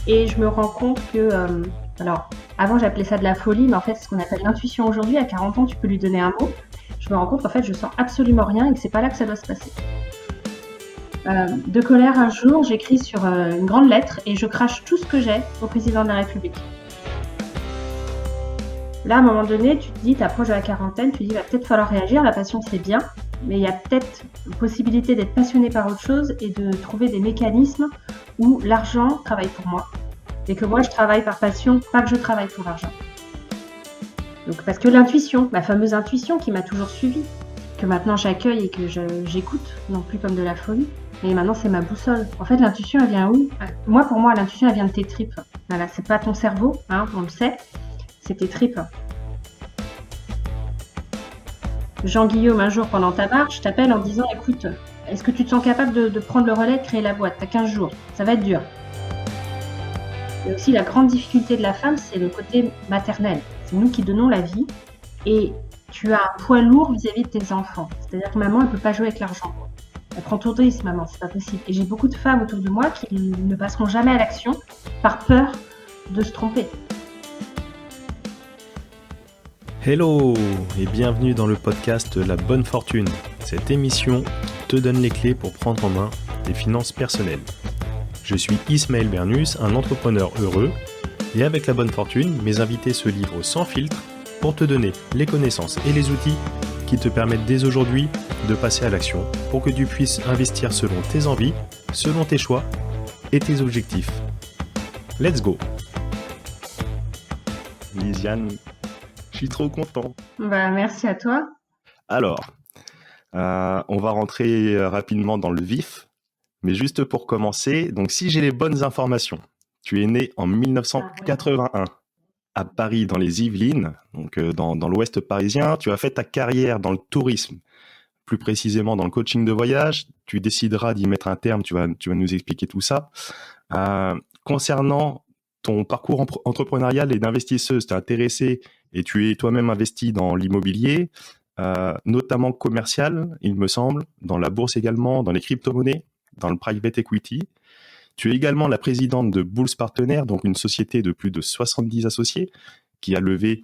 Et je me rends compte que, alors, avant j'appelais ça de la folie, mais en fait, c'est ce qu'on appelle l'intuition aujourd'hui. À 40 ans, tu peux lui donner un mot. Je me rends compte qu'en fait, je sens absolument rien et que c'est pas là que ça doit se passer. De colère, un jour, j'écris sur une grande lettre et je crache tout ce que j'ai au président de la République. Là, à un moment donné, tu te dis, tu approches de la quarantaine, tu te dis, il va peut-être falloir réagir. La passion, c'est bien, mais il y a peut-être possibilité d'être passionné par autre chose et de trouver des mécanismes où l'argent travaille pour moi. Et que moi, je travaille par passion, pas que je travaille pour l'argent. Donc, parce que l'intuition, ma fameuse intuition qui m'a toujours suivie, que maintenant j'accueille et que j'écoute, non plus comme de la folie, mais maintenant c'est ma boussole. En fait, l'intuition, elle vient où? Moi, pour moi, l'intuition, elle vient de tes tripes. Voilà, c'est pas ton cerveau, hein, on le sait, c'est tes tripes. Jean-Guillaume, un jour pendant ta marche, t'appelle en disant, écoute, est-ce que tu te sens capable de prendre le relais, de créer la boîte? T'as 15 jours, ça va être dur. Et aussi, la grande difficulté de la femme, c'est le côté maternel. C'est nous qui donnons la vie et tu as un poids lourd vis-à-vis de tes enfants. C'est-à-dire que maman, elle peut pas jouer avec l'argent. Elle prend ton risque, maman, c'est pas possible. Et j'ai beaucoup de femmes autour de moi qui ne passeront jamais à l'action par peur de se tromper. Hello et bienvenue dans le podcast La Bonne Fortune, cette émission qui te donne les clés pour prendre en main tes finances personnelles. Je suis Ismaël Bernus, un entrepreneur heureux, et avec La Bonne Fortune, mes invités se livrent sans filtre pour te donner les connaissances et les outils qui te permettent dès aujourd'hui de passer à l'action pour que tu puisses investir selon tes envies, selon tes choix et tes objectifs. Let's go! Lisiane, je suis trop content. Merci à toi. Alors, on va rentrer rapidement dans le vif, mais juste pour commencer, donc si j'ai les bonnes informations, tu es né en 1981 à Paris dans les Yvelines, donc dans l'ouest parisien. Tu as fait ta carrière dans le tourisme, plus précisément dans le coaching de voyage. Tu décideras d'y mettre un terme, tu vas nous expliquer tout ça. Concernant ton parcours entrepreneurial et d'investisseuse, t'es intéressé et tu es toi-même investi dans l'immobilier, notamment commercial, il me semble, dans la bourse également, dans les crypto-monnaies, dans le private equity. Tu es également la présidente de Bulls Partenaires, donc une société de plus de 70 associés qui a levé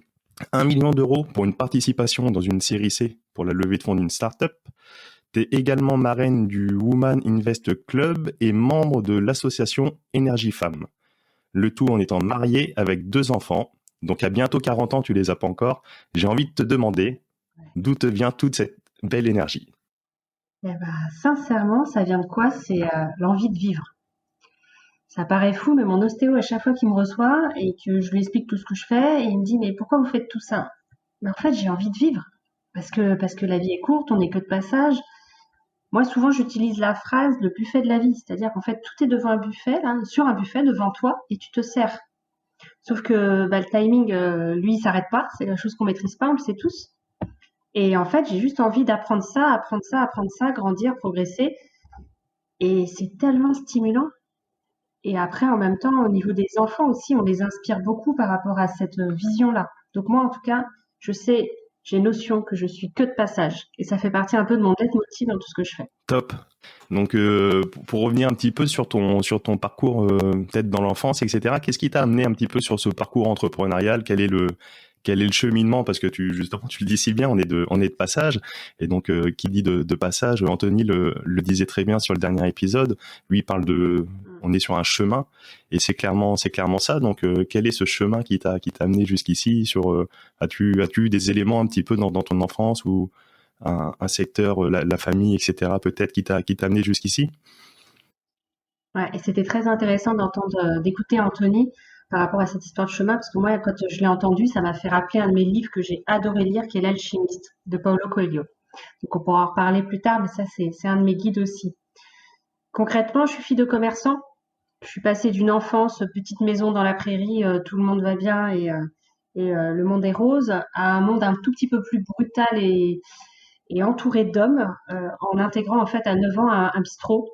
1 million d'euros pour une participation dans une série C pour la levée de fonds d'une start-up. Tu es également marraine du Women Invest Club et membre de l'association Énergie Femmes. Le tout en étant mariée avec 2 enfants. Donc à bientôt 40 ans, tu les as pas encore. J'ai envie de te demander d'où te vient toute cette belle énergie. Sincèrement, ça vient de quoi? C'est l'envie de vivre. Ça paraît fou, mais mon ostéo, à chaque fois qu'il me reçoit et que je lui explique tout ce que je fais, il me dit, mais pourquoi vous faites tout ça? Mais en fait, j'ai envie de vivre. Parce que la vie est courte, on n'est que de passage. Moi, souvent, j'utilise la phrase le buffet de la vie. C'est-à-dire qu'en fait, tout est devant un buffet, là, sur un buffet devant toi, et tu te sers. Sauf que le timing, lui, il s'arrête pas. C'est la chose qu'on maîtrise pas, on le sait tous. Et en fait, j'ai juste envie d'apprendre ça, grandir, progresser. Et c'est tellement stimulant. Et après, en même temps, au niveau des enfants aussi, on les inspire beaucoup par rapport à cette vision-là. Donc moi, en tout cas, je sais, j'ai notion que je suis que de passage. Et ça fait partie un peu de mon leitmotiv dans tout ce que je fais. Top. Donc, pour revenir un petit peu sur ton parcours, peut-être dans l'enfance, etc., qu'est-ce qui t'a amené un petit peu sur ce parcours entrepreneurial? Quel est le cheminement? Parce que justement, tu le dis si bien, on est de passage. Et donc, qui dit de passage, Anthony le disait très bien sur le dernier épisode. Lui, il parle on est sur un chemin. Et c'est clairement ça. Donc, quel est ce chemin qui t'a amené jusqu'ici as-tu eu des éléments un petit peu dans ton enfance ou un secteur, la famille, etc., peut-être qui t'a amené jusqu'ici? Ouais, et c'était très intéressant d'écouter Anthony par rapport à cette histoire de chemin, parce que moi, quand je l'ai entendu, ça m'a fait rappeler un de mes livres que j'ai adoré lire, qui est L'Alchimiste de Paulo Coelho. Donc on pourra en reparler plus tard, mais ça, c'est un de mes guides aussi. Concrètement, je suis fille de commerçant. Je suis passée d'une enfance, petite maison dans la prairie, tout le monde va bien et le monde est rose, à un monde un tout petit peu plus brutal et entouré d'hommes, en intégrant en fait à 9 ans un bistrot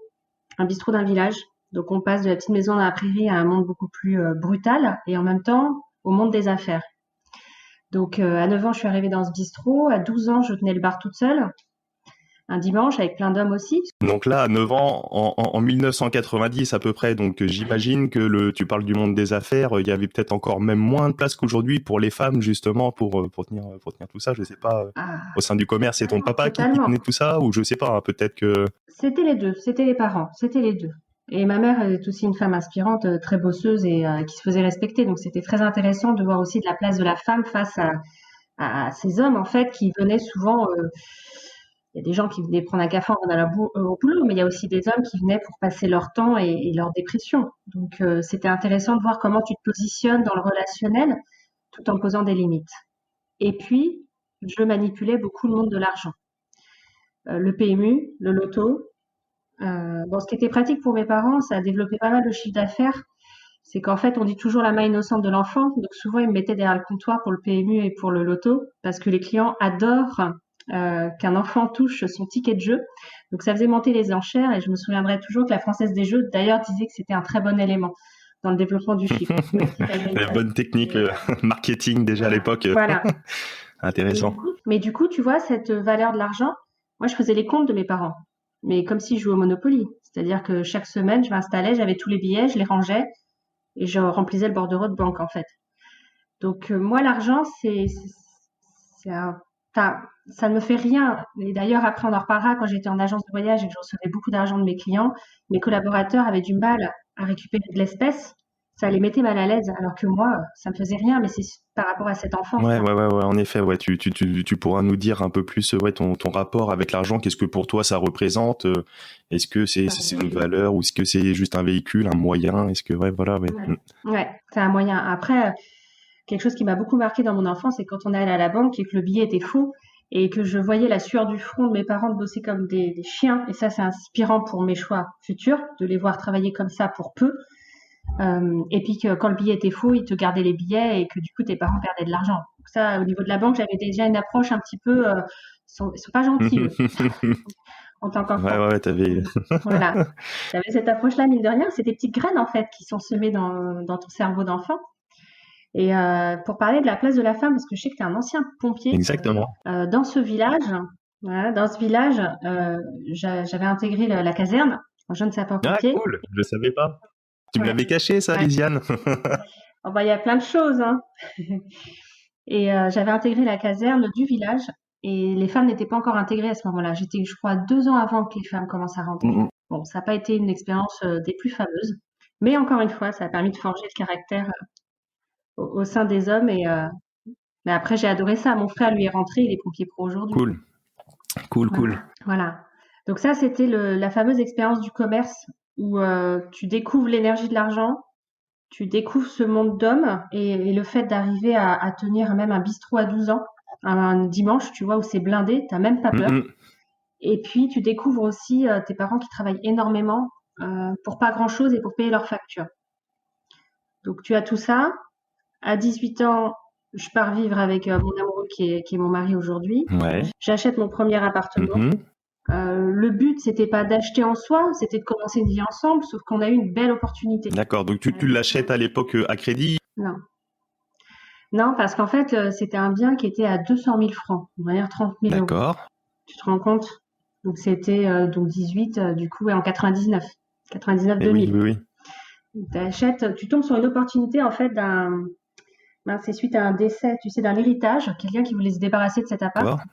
d'un village. Donc on passe de la petite maison dans la prairie à un monde beaucoup plus brutal et en même temps au monde des affaires. Donc à 9 ans, je suis arrivée dans ce bistrot. À 12 ans, je tenais le bar toute seule. un dimanche avec plein d'hommes aussi. Donc là, à 9 ans, en 1990 à peu près, donc j'imagine que tu parles du monde des affaires, il y avait peut-être encore même moins de place qu'aujourd'hui pour les femmes, justement, pour tenir tout ça, je sais pas, Ah, au sein du commerce, c'est ton papa qui totalement. tenait tout ça, ou je sais pas, hein, peut-être que... C'était les deux, c'était les parents, c'était les deux. Et ma mère est aussi une femme inspirante, très bosseuse et qui se faisait respecter. Donc c'était très intéressant de voir aussi de la place de la femme face à ces hommes en fait qui venaient souvent. Il y a des gens qui venaient prendre un café en allant au boulot, mais il y a aussi des hommes qui venaient pour passer leur temps et leur dépression. Donc c'était intéressant de voir comment tu te positionnes dans le relationnel tout en posant des limites. Et puis je manipulais beaucoup le monde de l'argent. Le PMU, le loto. Bon, ce qui était pratique pour mes parents, ça a développé pas mal de chiffre d'affaires. C'est qu'en fait, on dit toujours la main innocente de l'enfant. Donc souvent, ils me mettaient derrière le comptoir pour le PMU et pour le loto, parce que les clients adorent qu'un enfant touche son ticket de jeu. Donc ça faisait monter les enchères et je me souviendrai toujours que la Française des Jeux, d'ailleurs, disait que c'était un très bon élément dans le développement du chiffre. La bonne technique marketing déjà à l'époque. Voilà. Intéressant. Mais du coup, tu vois, cette valeur de l'argent, moi, je faisais les comptes de mes parents, mais comme si je jouais au Monopoly. C'est-à-dire que chaque semaine, je m'installais, j'avais tous les billets, je les rangeais et je remplissais le bordereau de banque, en fait. Donc, moi, l'argent, c'est enfin, ça ne me fait rien. Et d'ailleurs, après, on en reparlera. Quand j'étais en agence de voyage et que je recevais beaucoup d'argent de mes clients, mes collaborateurs avaient du mal à récupérer de l'espèce. Ça les mettait mal à l'aise, alors que moi, ça me faisait rien, mais c'est par rapport à cet enfant. Ouais, en effet, ouais, tu pourras nous dire un peu plus, ouais, ton rapport avec l'argent, qu'est-ce que pour toi ça représente, est-ce que c'est une valeur ou est-ce que c'est juste un véhicule, un moyen, est-ce que, ouais, voilà, ouais. Ouais, c'est un moyen. Après, quelque chose qui m'a beaucoup marqué dans mon enfance, c'est quand on est allé à la banque et que le billet était faux et que je voyais la sueur du front de mes parents de bosser comme des chiens. Et ça, c'est inspirant pour mes choix futurs, de les voir travailler comme ça pour peu. Et puis que quand le billet était faux, ils te gardaient les billets et que du coup tes parents perdaient de l'argent. Donc ça, au niveau de la banque, j'avais déjà une approche un petit peu. Ils sont pas gentils eux, en tant qu'enfant. Ouais, t'avais. Voilà, j'avais cette approche-là, mine de rien. C'est des petites graines en fait qui sont semées dans ton cerveau d'enfant. Et pour parler de la place de la femme, parce que je sais que tu es un ancien pompier. Exactement. Dans ce village, voilà, j'avais intégré la caserne en jeune Ah, sapeur-pompier. cool, je savais pas. Tu me Ouais. l'avais caché, ça, Ouais. Lisiane. Oh, bah, il y a plein de choses, hein. Et j'avais intégré la caserne du village et les femmes n'étaient pas encore intégrées à ce moment-là. J'étais, je crois, 2 ans avant que les femmes commencent à rentrer. Bon, ça n'a pas été une expérience des plus fameuses, mais encore une fois, ça a permis de forger le caractère au sein des hommes. Mais après, j'ai adoré ça. Mon frère, lui, est rentré, il est pompier pro aujourd'hui. Cool. Voilà. Donc ça, c'était la fameuse expérience du commerce où tu découvres l'énergie de l'argent, tu découvres ce monde d'hommes et le fait d'arriver à tenir même un bistrot à 12 ans, un dimanche, tu vois, où c'est blindé, t'as même pas peur. Et puis, tu découvres aussi tes parents qui travaillent énormément pour pas grand-chose et pour payer leurs factures. Donc, tu as tout ça. À 18 ans, je pars vivre avec mon amoureux qui est mon mari aujourd'hui. Ouais. J'achète mon premier appartement. Le but, c'était pas d'acheter en soi, c'était de commencer une vie ensemble, sauf qu'on a eu une belle opportunité. D'accord, donc tu l'achètes à l'époque à crédit? Non, parce qu'en fait, c'était un bien qui était à 200 000 francs, on va dire 30 000 euros. D'accord. Tu te rends compte? Donc c'était donc 18, du coup, ouais, en 99, 2000. Oui. T'achètes, tu tombes sur une opportunité en fait c'est suite à un décès, tu sais, d'un héritage, quelqu'un qui voulait se débarrasser de cet appart. D'accord.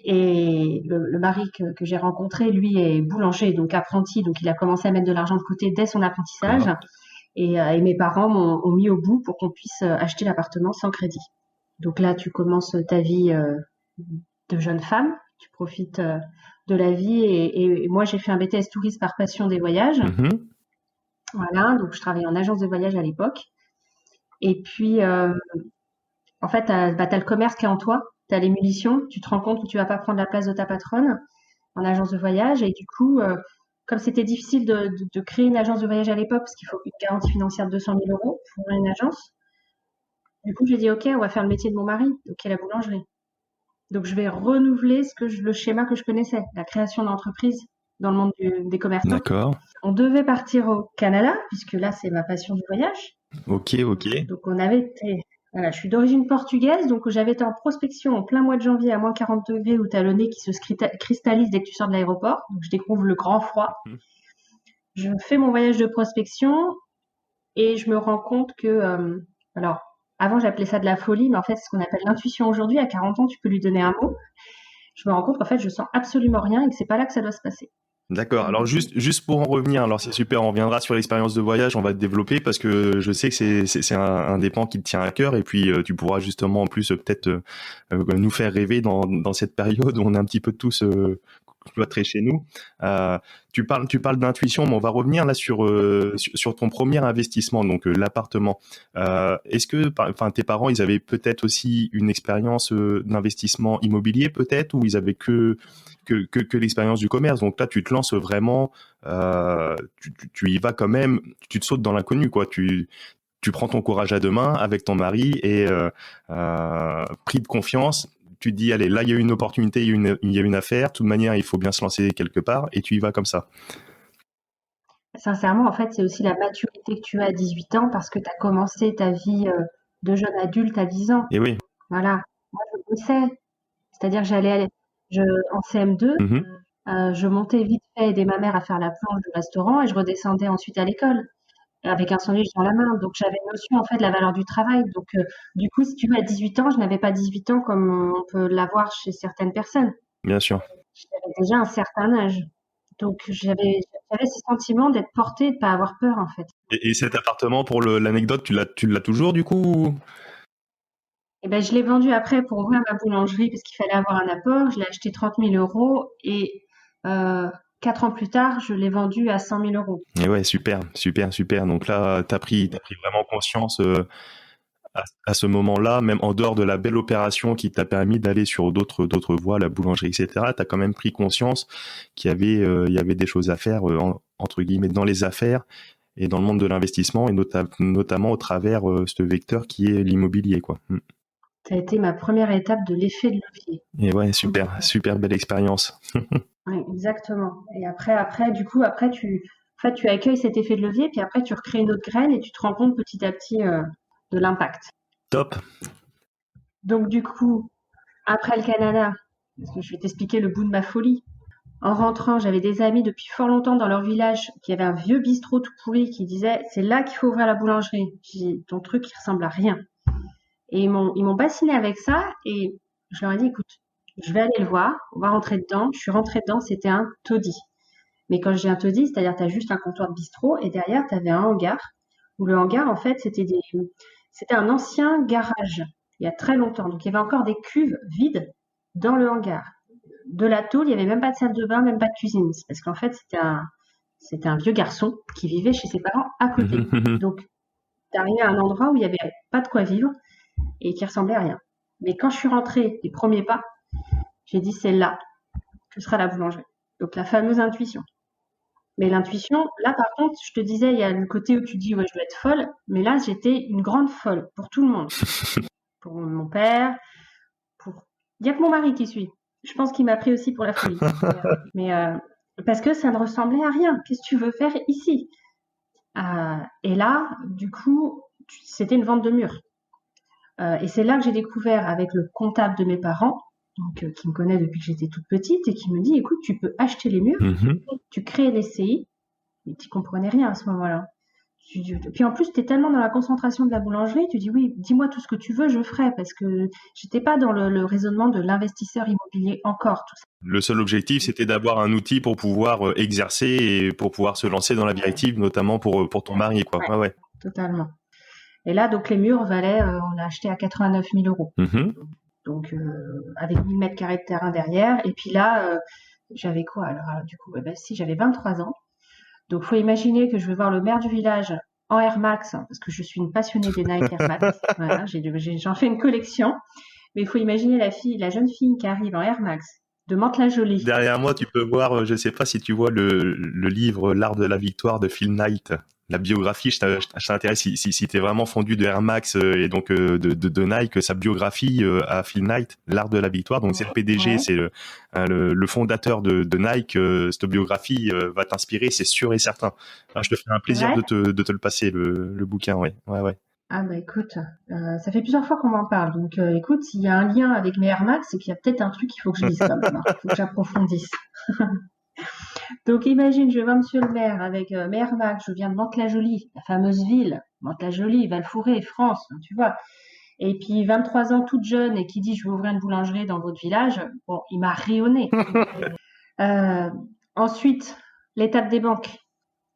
Et le mari que j'ai rencontré, lui, est boulanger, donc apprenti, donc il a commencé à mettre de l'argent de côté dès son apprentissage. Et mes parents m'ont mis au bout pour qu'on puisse acheter l'appartement sans crédit. Donc là, tu commences ta vie de jeune femme, tu profites de la vie. Et moi, j'ai fait un BTS tourisme par passion des voyages. Voilà, donc je travaillais en agence de voyage à l'époque. Et puis, en fait, t'as le commerce qui est en toi, tu as les munitions, tu te rends compte que tu vas pas prendre la place de ta patronne en agence de voyage. Et du coup, comme c'était difficile de créer une agence de voyage à l'époque, parce qu'il faut une garantie financière de 200 000 euros pour une agence, du coup, j'ai dit, OK, on va faire le métier de mon mari, donc qui est la boulangerie. Donc, je vais renouveler le schéma que je connaissais, la création d'entreprise dans le monde des commerçants. D'accord. On devait partir au Canada, puisque là, c'est ma passion du voyage. Ok. Donc, on avait été Voilà, je suis d'origine portugaise, donc j'avais été en prospection en plein mois de janvier à moins 40 degrés où tu as le nez qui se cristallise dès que tu sors de l'aéroport. Donc je découvre le grand froid. Mhm. Je fais mon voyage de prospection et je me rends compte que, alors, avant j'appelais ça de la folie, mais en fait c'est ce qu'on appelle l'intuition aujourd'hui. À 40 ans, tu peux lui donner un mot. Je me rends compte qu'en fait je sens absolument rien et que c'est pas là que ça doit se passer. D'accord. Alors juste pour en revenir, alors c'est super, on reviendra sur l'expérience de voyage, on va te développer parce que je sais que c'est un des pans qui te tient à cœur et puis tu pourras justement en plus peut-être nous faire rêver dans cette période où on est un petit peu tous cloîtrés chez nous. Euh, tu parles d'intuition, mais on va revenir là sur ton premier investissement, donc l'appartement. Est-ce que enfin tes parents, ils avaient peut-être aussi une expérience d'investissement immobilier peut-être ou ils avaient que l'expérience du commerce. Donc là, tu te lances vraiment, tu y vas quand même, tu te sautes dans l'inconnu, quoi. Tu prends ton courage à deux mains avec ton mari et pris de confiance, tu te dis, allez, là, il y a une opportunité, il y a une affaire. De toute manière, il faut bien se lancer quelque part et tu y vas comme ça. Sincèrement, en fait, c'est aussi la maturité que tu as à 18 ans parce que tu as commencé ta vie de jeune adulte à 10 ans. Et oui. Voilà. Moi, je bossais. C'est-à-dire, en CM2, Mhm. je montais vite fait aider ma mère à faire la planche du restaurant et je redescendais ensuite à l'école avec un sandwich dans la main. Donc, j'avais une notion en fait de la valeur du travail. Donc, du coup, si tu veux, à 18 ans, je n'avais pas 18 ans comme on peut l'avoir chez certaines personnes. Bien sûr. J'avais déjà un certain âge. Donc, j'avais ce sentiment d'être portée et de pas avoir peur en fait. Et cet appartement, pour l'anecdote, tu l'as toujours du coup? Et ben, je l'ai vendu après pour ouvrir ma boulangerie parce qu'il fallait avoir un apport. Je l'ai acheté 30 000 euros et 4 ans plus tard, je l'ai vendu à 100 000 euros. Et ouais, super, super, super. Donc là, t'as pris vraiment conscience à ce moment-là, même en dehors de la belle opération qui t'a permis d'aller sur d'autres voies, la boulangerie, etc. T'as quand même pris conscience qu'il y avait des choses à faire entre guillemets dans les affaires et dans le monde de l'investissement et notamment au travers ce vecteur qui est l'immobilier, quoi. Mm. Ça a été ma première étape de l'effet de levier. Et ouais, super, super belle expérience. Ouais, exactement. Et après, du coup, en fait, tu accueilles cet effet de levier, puis après, tu recrées une autre graine et tu te rends compte petit à petit de l'impact. Top. Donc, du coup, après le Canada, parce que je vais t'expliquer le bout de ma folie. En rentrant, j'avais des amis depuis fort longtemps dans leur village qui avaient un vieux bistrot tout pourri qui disait c'est là qu'il faut ouvrir la boulangerie. J'ai dit ton truc il ressemble à rien. Et ils m'ont bassiné avec ça et je leur ai dit écoute, je vais aller le voir, on va rentrer dedans. Je suis rentrée dedans, c'était un taudis. Mais quand je dis un taudis, c'est-à-dire tu as juste un comptoir de bistrot et derrière tu avais un hangar où le hangar en fait c'était un ancien garage il y a très longtemps. Donc il y avait encore des cuves vides dans le hangar. De la tôle, il n'y avait même pas de salle de bain, même pas de cuisine. C'est parce qu'en fait, c'était un vieux garçon qui vivait chez ses parents à côté. Donc, t'arrivais à un endroit où il n'y avait pas de quoi vivre et qui ressemblait à rien. Mais quand je suis rentrée, les premiers pas, j'ai dit c'est là que sera la boulangerie. Donc, la fameuse intuition. Mais l'intuition, là par contre, je te disais, il y a le côté où tu dis ouais, je dois être folle, mais là j'étais une grande folle pour tout le monde. Pour mon père, pour. Il n'y a que mon mari qui suit. Je pense qu'il m'a pris aussi pour la folie. Mais parce que ça ne ressemblait à rien. Qu'est-ce que tu veux faire ici? Et là, du coup, c'était une vente de murs. Et c'est là que j'ai découvert avec le comptable de mes parents, donc, qui me connaît depuis que j'étais toute petite, et qui me dit, écoute, tu peux acheter les murs, Mhm. tu crées les CI, mais tu comprenais rien à ce moment-là. Puis en plus, tu es tellement dans la concentration de la boulangerie, tu dis oui, dis-moi tout ce que tu veux, je ferai, parce que j'étais pas dans le raisonnement de l'investisseur immobilier encore, tout ça. Le seul objectif, c'était d'avoir un outil pour pouvoir exercer et pour pouvoir se lancer dans la vie active, notamment pour ton mari, quoi. Ouais, Ouais, ouais. totalement. Et là, donc les murs valaient, on l'a acheté à 89 000 euros. Mhm. Donc, avec 1000 mètres carrés de terrain derrière. Et puis là, j'avais quoi alors? Du coup, eh ben, si, j'avais 23 ans. Donc, faut imaginer que je vais voir le maire du village en Air Max, hein, parce que je suis une passionnée des Nike Air Max. Voilà, j'en fais une collection. Mais il faut imaginer la jeune fille qui arrive en Air Max de Mantes-la-Jolie. Derrière moi, tu peux voir, je sais pas si tu vois le livre L'Art de la Victoire de Phil Knight, la biographie. Je t'intéresse si t'es vraiment fondu de Air Max et donc de Nike, sa biographie à Phil Knight, L'Art de la Victoire. Donc c'est le PDG, Ouais, c'est le fondateur de Nike. Cette biographie va t'inspirer, c'est sûr et certain. Alors, je te ferai un c'est plaisir vrai. de te le passer, le bouquin, ouais, ouais, ouais. Ah bah écoute, ça fait plusieurs fois qu'on m'en parle. Donc écoute, s'il y a un lien avec mes Air Max, c'est qu'il y a peut-être un truc qu'il faut que je dise quand même, hein. Il faut que j'approfondisse. Donc imagine, je vais voir monsieur le maire avec mes Air Max, je viens de Mantes-la-Jolie, la fameuse ville. Mantes-la-Jolie, Val-Fouré, France, hein, tu vois. Et puis 23 ans, toute jeune, et qui dit je vais ouvrir une boulangerie dans votre village, bon, il m'a rayonné. Euh, Ensuite, l'étape des banques.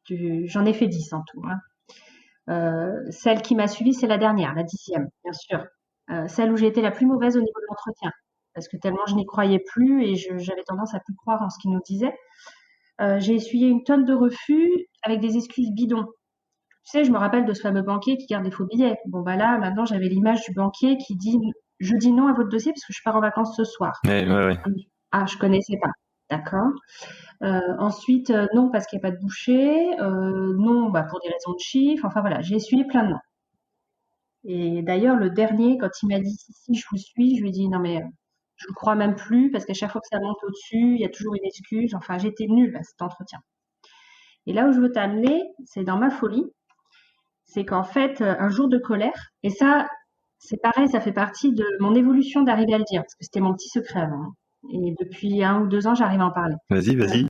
J'en ai fait 10 en tout, hein. Celle qui m'a suivie, c'est la dernière, la 10e, bien sûr. Celle où j'ai été la plus mauvaise au niveau de l'entretien, parce que tellement je n'y croyais plus et j'avais tendance à plus croire en ce qu'ils nous disaient. J'ai essuyé une tonne de refus avec des excuses bidons. Tu sais, je me rappelle de ce fameux banquier qui garde des faux billets. Bon, bah là, maintenant, j'avais l'image du banquier qui dit je dis non à votre dossier parce que je pars en vacances ce soir. Ouais, ouais, ouais. Ah, je connaissais pas. D'accord. Ensuite, non, parce qu'il n'y a pas de boucher. Non, bah, pour des raisons de chiffres. Enfin voilà, j'ai essuyé plein de noms. Et d'ailleurs, le dernier, quand il m'a dit si, je vous suis, je lui ai dit non, mais je ne crois même plus parce qu'à chaque fois que ça monte au-dessus, il y a toujours une excuse. Enfin, j'étais nulle à cet entretien. Et là où je veux t'amener, c'est dans ma folie. C'est qu'en fait, un jour de colère, et ça, c'est pareil, ça fait partie de mon évolution d'arriver à le dire, parce que c'était mon petit secret avant. Et depuis 1 ou 2 ans, j'arrive à en parler. Vas-y, vas-y.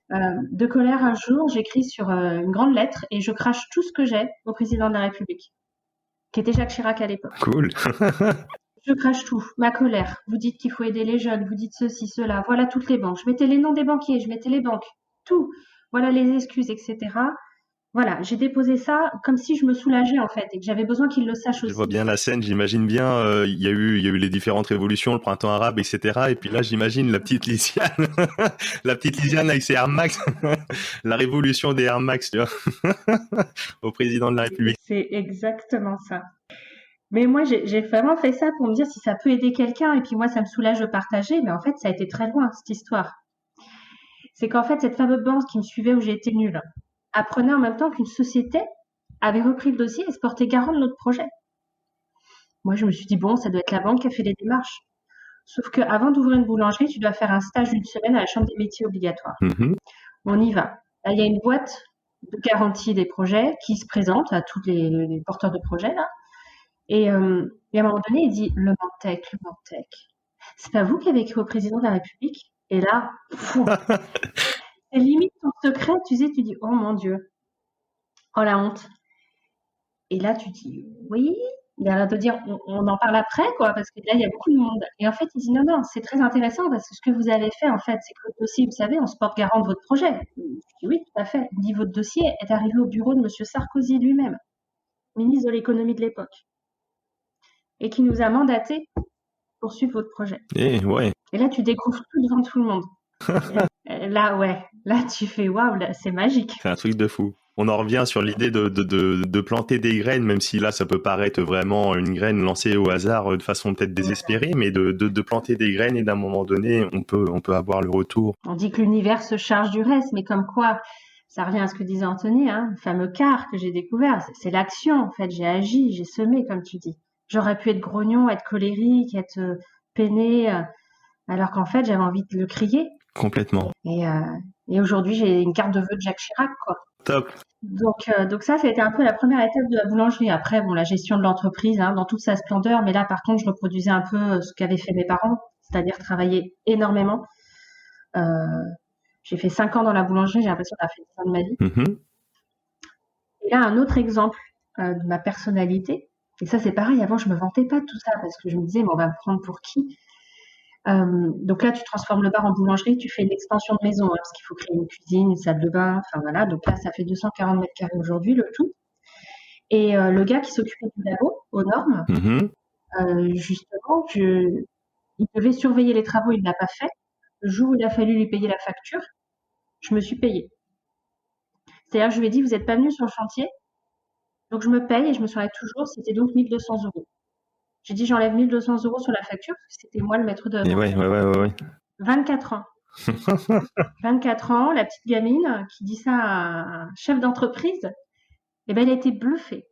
De colère, un jour, j'écris sur une grande lettre et je crache tout ce que j'ai au président de la République, qui était Jacques Chirac à l'époque. Cool. Je crache tout, ma colère. Vous dites qu'il faut aider les jeunes, vous dites ceci, cela. Voilà toutes les banques. Je mettais les noms des banquiers, je mettais les banques, tout. Voilà les excuses, etc. Voilà, j'ai déposé ça comme si je me soulageais en fait et que j'avais besoin qu'ils le sachent Je vois aussi. bien la scène, j'imagine bien, il y a eu les différentes révolutions, le printemps arabe, etc. Et puis là, j'imagine la petite Lisiane, la petite Lisiane avec ses Air Max, la révolution des Air Max, tu vois, au président de la République. C'est exactement ça. Mais moi, j'ai vraiment fait ça pour me dire si ça peut aider quelqu'un et puis moi, ça me soulage de partager. Mais en fait, ça a été très loin cette histoire. C'est qu'en fait, cette fameuse banque qui me suivait où j'ai été nulle apprenait en même temps qu'une société avait repris le dossier et se portait garant de notre projet. Moi, je me suis dit, bon, ça doit être la banque qui a fait les démarches. Sauf qu'avant d'ouvrir une boulangerie, tu dois faire un stage d'une semaine à la Chambre des métiers obligatoire. Mhm. On y va. Là, il y a une boîte de garantie des projets qui se présente à tous les porteurs de projets. Là. Et à un moment donné, il dit, le Mantec, le Mantec. C'est pas vous qui avez écrit au président de la République? Et là, c'est limite ton secret, tu sais, tu dis, oh mon Dieu, oh la honte. Et là, tu dis oui. Il a l'air de dire on en parle après, quoi, parce que là, il y a beaucoup de monde. Et en fait, il dit non, non, c'est très intéressant parce que ce que vous avez fait, en fait, c'est que votre dossier, vous savez, on se porte garant de votre projet. Je dis oui, tout à fait. Il dit votre dossier est arrivé au bureau de M. Sarkozy lui-même, ministre de l'économie de l'époque, et qui nous a mandaté pour suivre votre projet. Et ouais. Et là, tu découvres tout devant tout le monde. Et là, ouais, là, tu fais waouh, là, c'est magique. C'est un truc de fou. On en revient sur l'idée de planter des graines, même si là, ça peut paraître vraiment une graine lancée au hasard de façon peut-être désespérée, mais de planter des graines et d'un moment donné, on peut avoir le retour. On dit que l'univers se charge du reste, mais comme quoi, ça revient à ce que disait Anthony, hein, le fameux quart que j'ai découvert, c'est l'action, en fait, j'ai agi, j'ai semé, comme tu dis. J'aurais pu être grognon, être colérique, être peiné, alors qu'en fait, j'avais envie de le crier. Complètement. Et aujourd'hui, j'ai une carte de vœux de Jacques Chirac, quoi. Top. Donc ça a été un peu la première étape de la boulangerie. Après, bon, la gestion de l'entreprise, hein, dans toute sa splendeur, mais là, par contre, je reproduisais un peu ce qu'avaient fait mes parents, c'est-à-dire travailler énormément. J'ai fait 5 ans dans la boulangerie, j'ai l'impression d'avoir fait 10 ans de ma vie. Mhm. Et là, un autre exemple de ma personnalité, et ça c'est pareil, avant je me vantais pas de tout ça, parce que je me disais, mais on va me prendre pour qui? Donc là, tu transformes le bar en boulangerie, tu fais une extension de maison, hein, parce qu'il faut créer une cuisine, une salle de bain, enfin voilà, donc là, ça fait 240 mètres carrés aujourd'hui, le tout. Et le gars qui s'occupait du labo, aux normes, Mhm. justement, il devait surveiller les travaux, il ne l'a pas fait. Le jour où il a fallu lui payer la facture, je me suis payée. C'est-à-dire, je lui ai dit, vous n'êtes pas venu sur le chantier, donc je me paye et je me souviens toujours, c'était donc 1200 euros. J'ai dit, j'enlève 1200 euros sur la facture, parce que c'était moi le maître Et d'œuvre. ouais. 24 ans. 24 ans, la petite gamine qui dit ça à un chef d'entreprise, eh ben, il a été bluffé.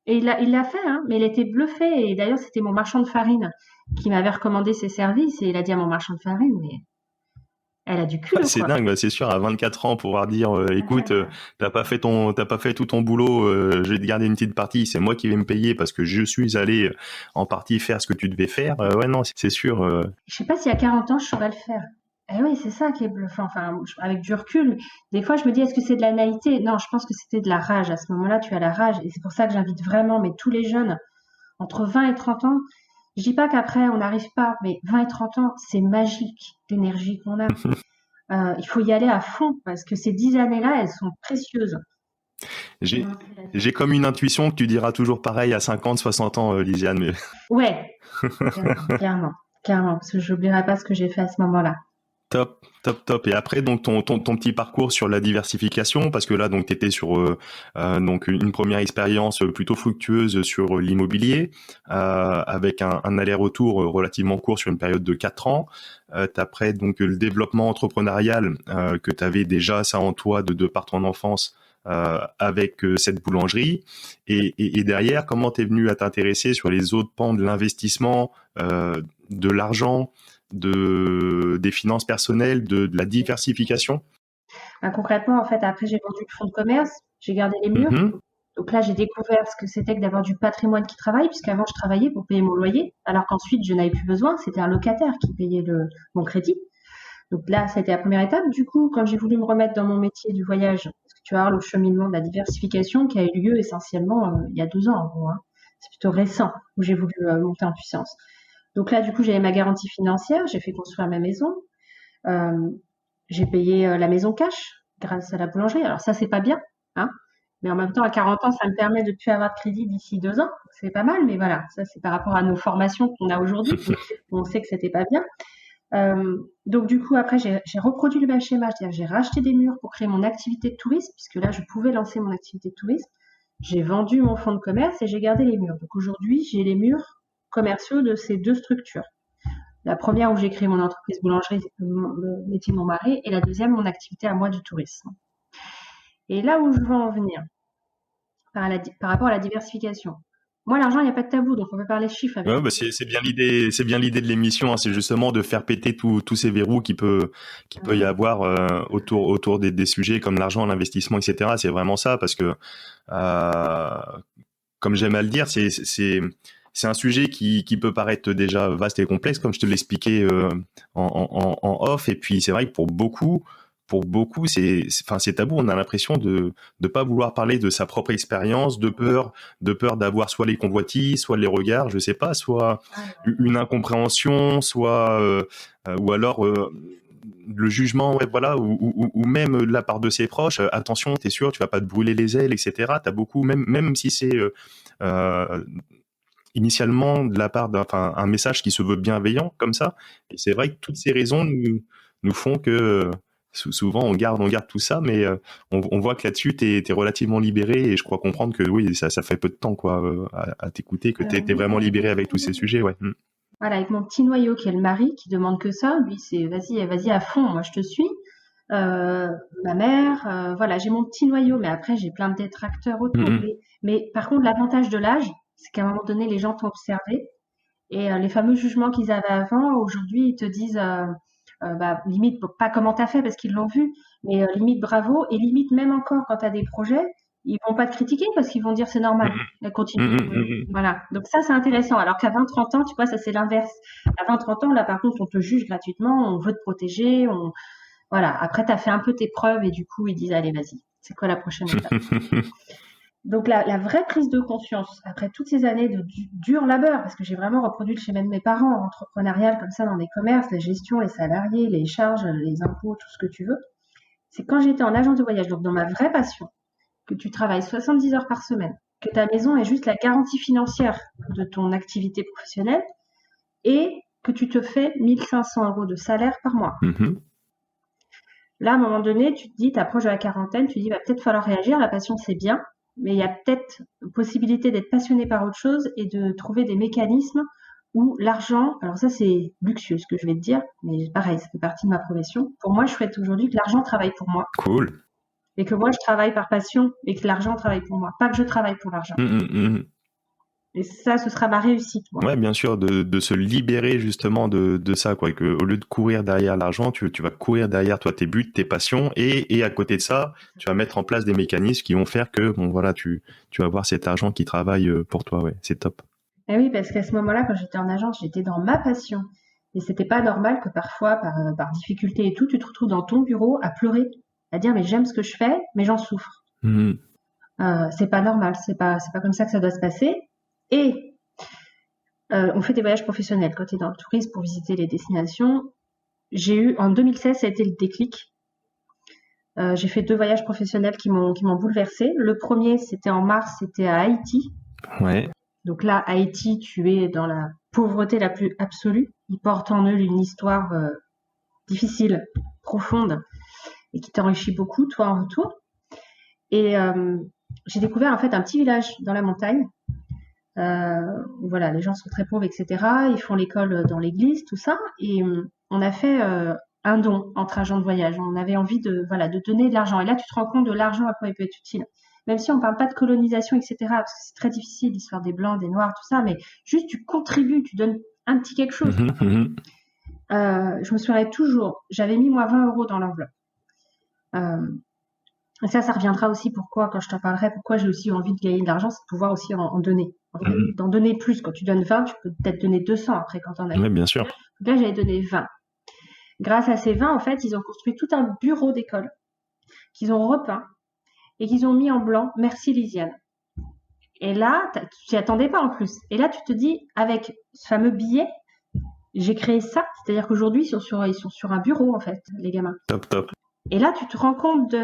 Et il l'a fait, hein, mais il a été bluffé. Et d'ailleurs, c'était mon marchand de farine qui m'avait recommandé ses services. Et il a dit à mon marchand de farine, mais Elle a du Ouais, culot, c'est quoi. dingue, bah, c'est sûr, à 24 ans, pouvoir dire, écoute, t'as pas fait tout ton boulot, je vais te garder une petite partie, c'est moi qui vais me payer parce que je suis allé en partie faire ce que tu devais faire. Ouais, non, c'est sûr. Je sais pas si à 40 ans, je saurais le faire. Eh oui, c'est ça qui est bluffant. Enfin, avec du recul, des fois, je me dis, est-ce que c'est de la naïveté? Non, je pense que c'était de la rage. À ce moment-là, tu as la rage. Et c'est pour ça que j'invite vraiment, mais tous les jeunes, entre 20 et 30 ans, je dis pas qu'après, on n'arrive pas, mais 20 et 30 ans, c'est magique, l'énergie qu'on a. Il faut y aller à fond parce que ces 10 années-là, elles sont précieuses. J'ai, j'ai comme une intuition que tu diras toujours pareil à 50, 60 ans, Lisiane, mais Ouais, clairement, clairement, parce que j'oublierai pas ce que j'ai fait à ce moment-là. top, top, top. Et après, donc ton petit parcours sur la diversification, parce que là, donc t'étais sur donc une première expérience plutôt fructueuse sur l'immobilier, avec un aller-retour relativement court sur une période de 4 ans. Après, donc le développement entrepreneurial que tu avais déjà ça en toi de par ton enfance. Avec cette boulangerie et derrière comment t'es venu à t'intéresser sur les autres pans de l'investissement, de l'argent, des finances personnelles, de la diversification. Ben, concrètement, en fait, après, j'ai vendu le fonds de commerce, j'ai gardé les murs. Mhm. Donc là, j'ai découvert ce que c'était que d'avoir du patrimoine qui travaille, puisqu'avant, je travaillais pour payer mon loyer, alors qu'ensuite, je n'avais plus besoin. C'était un locataire qui payait mon crédit. Donc là, ça a été la première étape. Du coup, quand j'ai voulu me remettre dans mon métier du voyage, parce que tu vas voir le cheminement de la diversification qui a eu lieu essentiellement il y a 2 ans, en gros, hein. C'est plutôt récent où j'ai voulu monter en puissance. Donc là, du coup, j'avais ma garantie financière, j'ai fait construire ma maison, euh, j'ai payé la maison cash grâce à la boulangerie. Alors ça, c'est pas bien, hein. Mais en même temps, à 40 ans, ça me permet de plus avoir de crédit d'ici 2 ans. C'est pas mal, mais voilà, ça c'est par rapport à nos formations qu'on a aujourd'hui. On sait que c'était pas bien. Donc du coup, après, j'ai reproduit le même schéma, c'est-à-dire j'ai racheté des murs pour créer mon activité de tourisme, puisque là, je pouvais lancer mon activité de tourisme. J'ai vendu mon fonds de commerce et j'ai gardé les murs. Donc aujourd'hui, j'ai les murs commerciaux de ces deux structures. La première où j'ai créé mon entreprise boulangerie, le métier de mon mari, et la deuxième, mon activité à moi du tourisme. Et là où je veux en venir, par rapport à la diversification. Moi, l'argent, il n'y a pas de tabou, donc on peut parler chiffres avec Ouais, moi. bah c'est bien l'idée de l'émission, hein, c'est justement de faire péter tous ces verrous qui peut y avoir autour des sujets comme l'argent, l'investissement, etc. C'est vraiment ça, parce que euh, comme j'aime à le dire, c'est un sujet qui peut paraître déjà vaste et complexe, comme je te l'expliquais en off. Et puis c'est vrai que pour beaucoup, enfin c'est tabou. On a l'impression de pas vouloir parler de sa propre expérience, de peur d'avoir soit les convoitises, soit les regards, je sais pas, soit une incompréhension, soit ou alors le jugement, ouais, voilà, ou même de la part de ses proches. Attention, t'es sûr, tu vas pas te brûler les ailes, etc. T'as beaucoup, même si c'est euh, initialement de la part enfin, un message qui se veut bienveillant comme ça. Et c'est vrai que toutes ces raisons nous font que souvent on garde tout ça, mais on voit que là-dessus t'es relativement libéré et je crois comprendre que oui, ça fait peu de temps quoi à t'écouter que t'es Oui, vraiment libéré avec tous ces sujets, ouais. Mm. voilà, avec mon petit noyau qui est le mari, qui demande que ça, lui, c'est vas-y, vas-y à fond, moi je te suis. Euh, Ma mère, voilà, j'ai mon petit noyau, mais après j'ai plein de détracteurs autour. Mm, Mais par contre, l'avantage de l'âge, c'est qu'à un moment donné, les gens t'ont observé et les fameux jugements qu'ils avaient avant, aujourd'hui, ils te disent, bah, limite, pas comment t'as fait parce qu'ils l'ont vu, mais limite bravo, et limite même encore quand t'as des projets, ils vont pas te critiquer parce qu'ils vont dire c'est mm, normal, mm, continue. mm, mm, mm, mm. Voilà. Donc ça, c'est intéressant. Alors qu'à 20-30 ans, tu vois, ça c'est l'inverse. À 20-30 ans, là, par contre, on te juge gratuitement, on veut te protéger, voilà. Après, t'as fait un peu tes preuves et du coup, ils disent, allez, vas-y. C'est quoi la prochaine étape? Donc la vraie prise de conscience, après toutes ces années de dur labeur, parce que j'ai vraiment reproduit le schéma de mes parents, entrepreneurial comme ça dans des commerces, la gestion, les salariés, les charges, les impôts, tout ce que tu veux, c'est quand j'étais en agence de voyage, donc dans ma vraie passion, que tu travailles 70 heures par semaine, que ta maison est juste la garantie financière de ton activité professionnelle et que tu te fais 1 500 € de salaire par mois. Mhm. Là, à un moment donné, tu te dis, tu approches de la quarantaine, tu te dis, va peut-être falloir réagir, la passion c'est bien, mais il y a peut-être possibilité d'être passionné par autre chose et de trouver des mécanismes où l'argent, alors ça c'est luxueux ce que je vais te dire, mais pareil, ça fait partie de ma profession. Pour moi, je souhaite aujourd'hui que l'argent travaille pour moi Cool. et que moi je travaille par passion et que l'argent travaille pour moi, pas que je travaille pour l'argent. Mm, mm, mm. Et ça, ce sera ma réussite, moi. Ouais, bien sûr, de se libérer justement de ça, quoi. Que au lieu de courir derrière l'argent, tu vas courir derrière toi tes buts, tes passions, et à côté de ça, tu vas mettre en place des mécanismes qui vont faire que bon voilà, tu vas avoir cet argent qui travaille pour toi. Ouais, c'est top. Et oui, parce qu'à ce moment-là, quand j'étais en agence, j'étais dans ma passion. Et c'était pas normal que parfois, par difficulté et tout, tu te retrouves dans ton bureau à pleurer, à dire mais j'aime ce que je fais, mais j'en souffre. Mhm. C'est pas normal, c'est pas comme ça que ça doit se passer. Et on fait des voyages professionnels. Quand tu es dans le tourisme pour visiter les destinations, en 2016, ça a été le déclic. J'ai fait 2 voyages professionnels qui m'ont bouleversée. Le premier, c'était en mars, c'était à Haïti. Ouais. Donc là, Haïti, tu es dans la pauvreté la plus absolue. Ils portent en eux une histoire difficile, profonde, et qui t'enrichit beaucoup, toi, en retour. Et j'ai découvert en fait un petit village dans la montagne. Où, voilà, les gens sont très pauvres, etc. Ils font l'école dans l'église, tout ça. Et on a fait un don entre agents de voyage. On avait envie de donner de l'argent. Et là, tu te rends compte de l'argent à quoi il peut être utile. Même si on ne parle pas de colonisation, etc. Parce que c'est très difficile, l'histoire des blancs, des noirs, tout ça. Mais juste, tu contribues, tu donnes un petit quelque chose. Mhm, mhm. Je me souviendrai toujours. J'avais mis moi 20 € dans l'enveloppe. Et ça reviendra aussi pourquoi, quand je t'en parlerai, pourquoi j'ai aussi envie de gagner de l'argent, c'est de pouvoir aussi en donner. Mhm. D'en donner plus. Quand tu donnes 20, tu peux peut-être donner 200 après quand t'en as. Ouais, bien sûr. Donc là, j'avais donné 20. Grâce à ces 20, en fait, ils ont construit tout un bureau d'école qu'ils ont repeint et qu'ils ont mis en blanc «Merci Lisiane». Et là, tu t'y attendais pas en plus. Et là, tu te dis, avec ce fameux billet, j'ai créé ça. C'est-à-dire qu'aujourd'hui, ils sont sur un bureau, en fait, les gamins. Top, top. Et là, tu te rends compte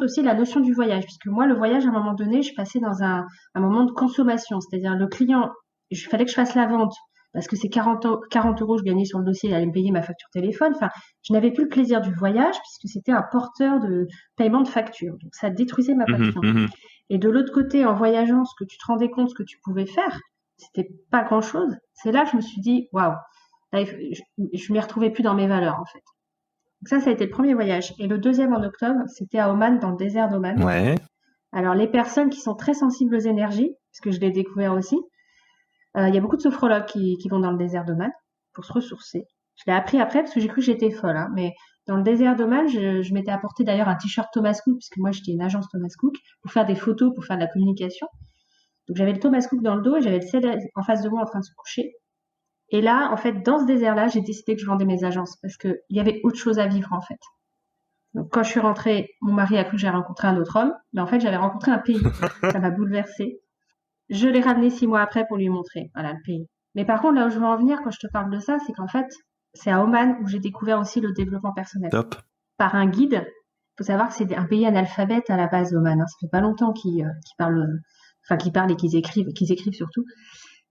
aussi de la notion du voyage. Puisque moi, le voyage, à un moment donné, je passais dans un moment de consommation. C'est-à-dire, le client, il fallait que je fasse la vente. Parce que c'est 40 €, je gagnais sur le dossier, il allait me payer ma facture téléphone. Enfin, je n'avais plus le plaisir du voyage puisque c'était un porteur de paiement de facture. Donc, ça détruisait ma Mhm, passion. mhm. Et de l'autre côté, en voyageant, ce que tu te rendais compte, ce que tu pouvais faire, c'était pas grand-chose. C'est là que je me suis dit, waouh, je m'y retrouvais plus dans mes valeurs, en fait. Donc ça a été le premier voyage. Et le deuxième en octobre, c'était à Oman, dans le désert d'Oman. Ouais. Alors, les personnes qui sont très sensibles aux énergies, parce que je l'ai découvert aussi, il y a beaucoup de sophrologues qui vont dans le désert d'Oman pour se ressourcer. Je l'ai appris après parce que j'ai cru que j'étais folle, hein, mais dans le désert d'Oman, je m'étais apporté d'ailleurs un t-shirt Thomas Cook, puisque moi j'étais une agence Thomas Cook, pour faire des photos, pour faire de la communication. Donc j'avais le Thomas Cook dans le dos et j'avais le ciel en face de moi en train de se coucher. Et là, en fait, dans ce désert-là, j'ai décidé que je vendais mes agences parce qu'il y avait autre chose à vivre, en fait. Donc, quand je suis rentrée, mon mari a cru que j'avais rencontré un autre homme, mais en fait, j'avais rencontré un pays. Ça m'a bouleversée. Je l'ai ramené 6 mois après pour lui montrer, voilà, le pays. Mais par contre, là où je veux en venir quand je te parle de ça, c'est qu'en fait, c'est à Oman où j'ai découvert aussi le développement personnel. Top. Par un guide. Il faut savoir que c'est un pays analphabète à la base, Oman, hein. Ça fait pas longtemps qu'ils parlent et qu'ils écrivent surtout.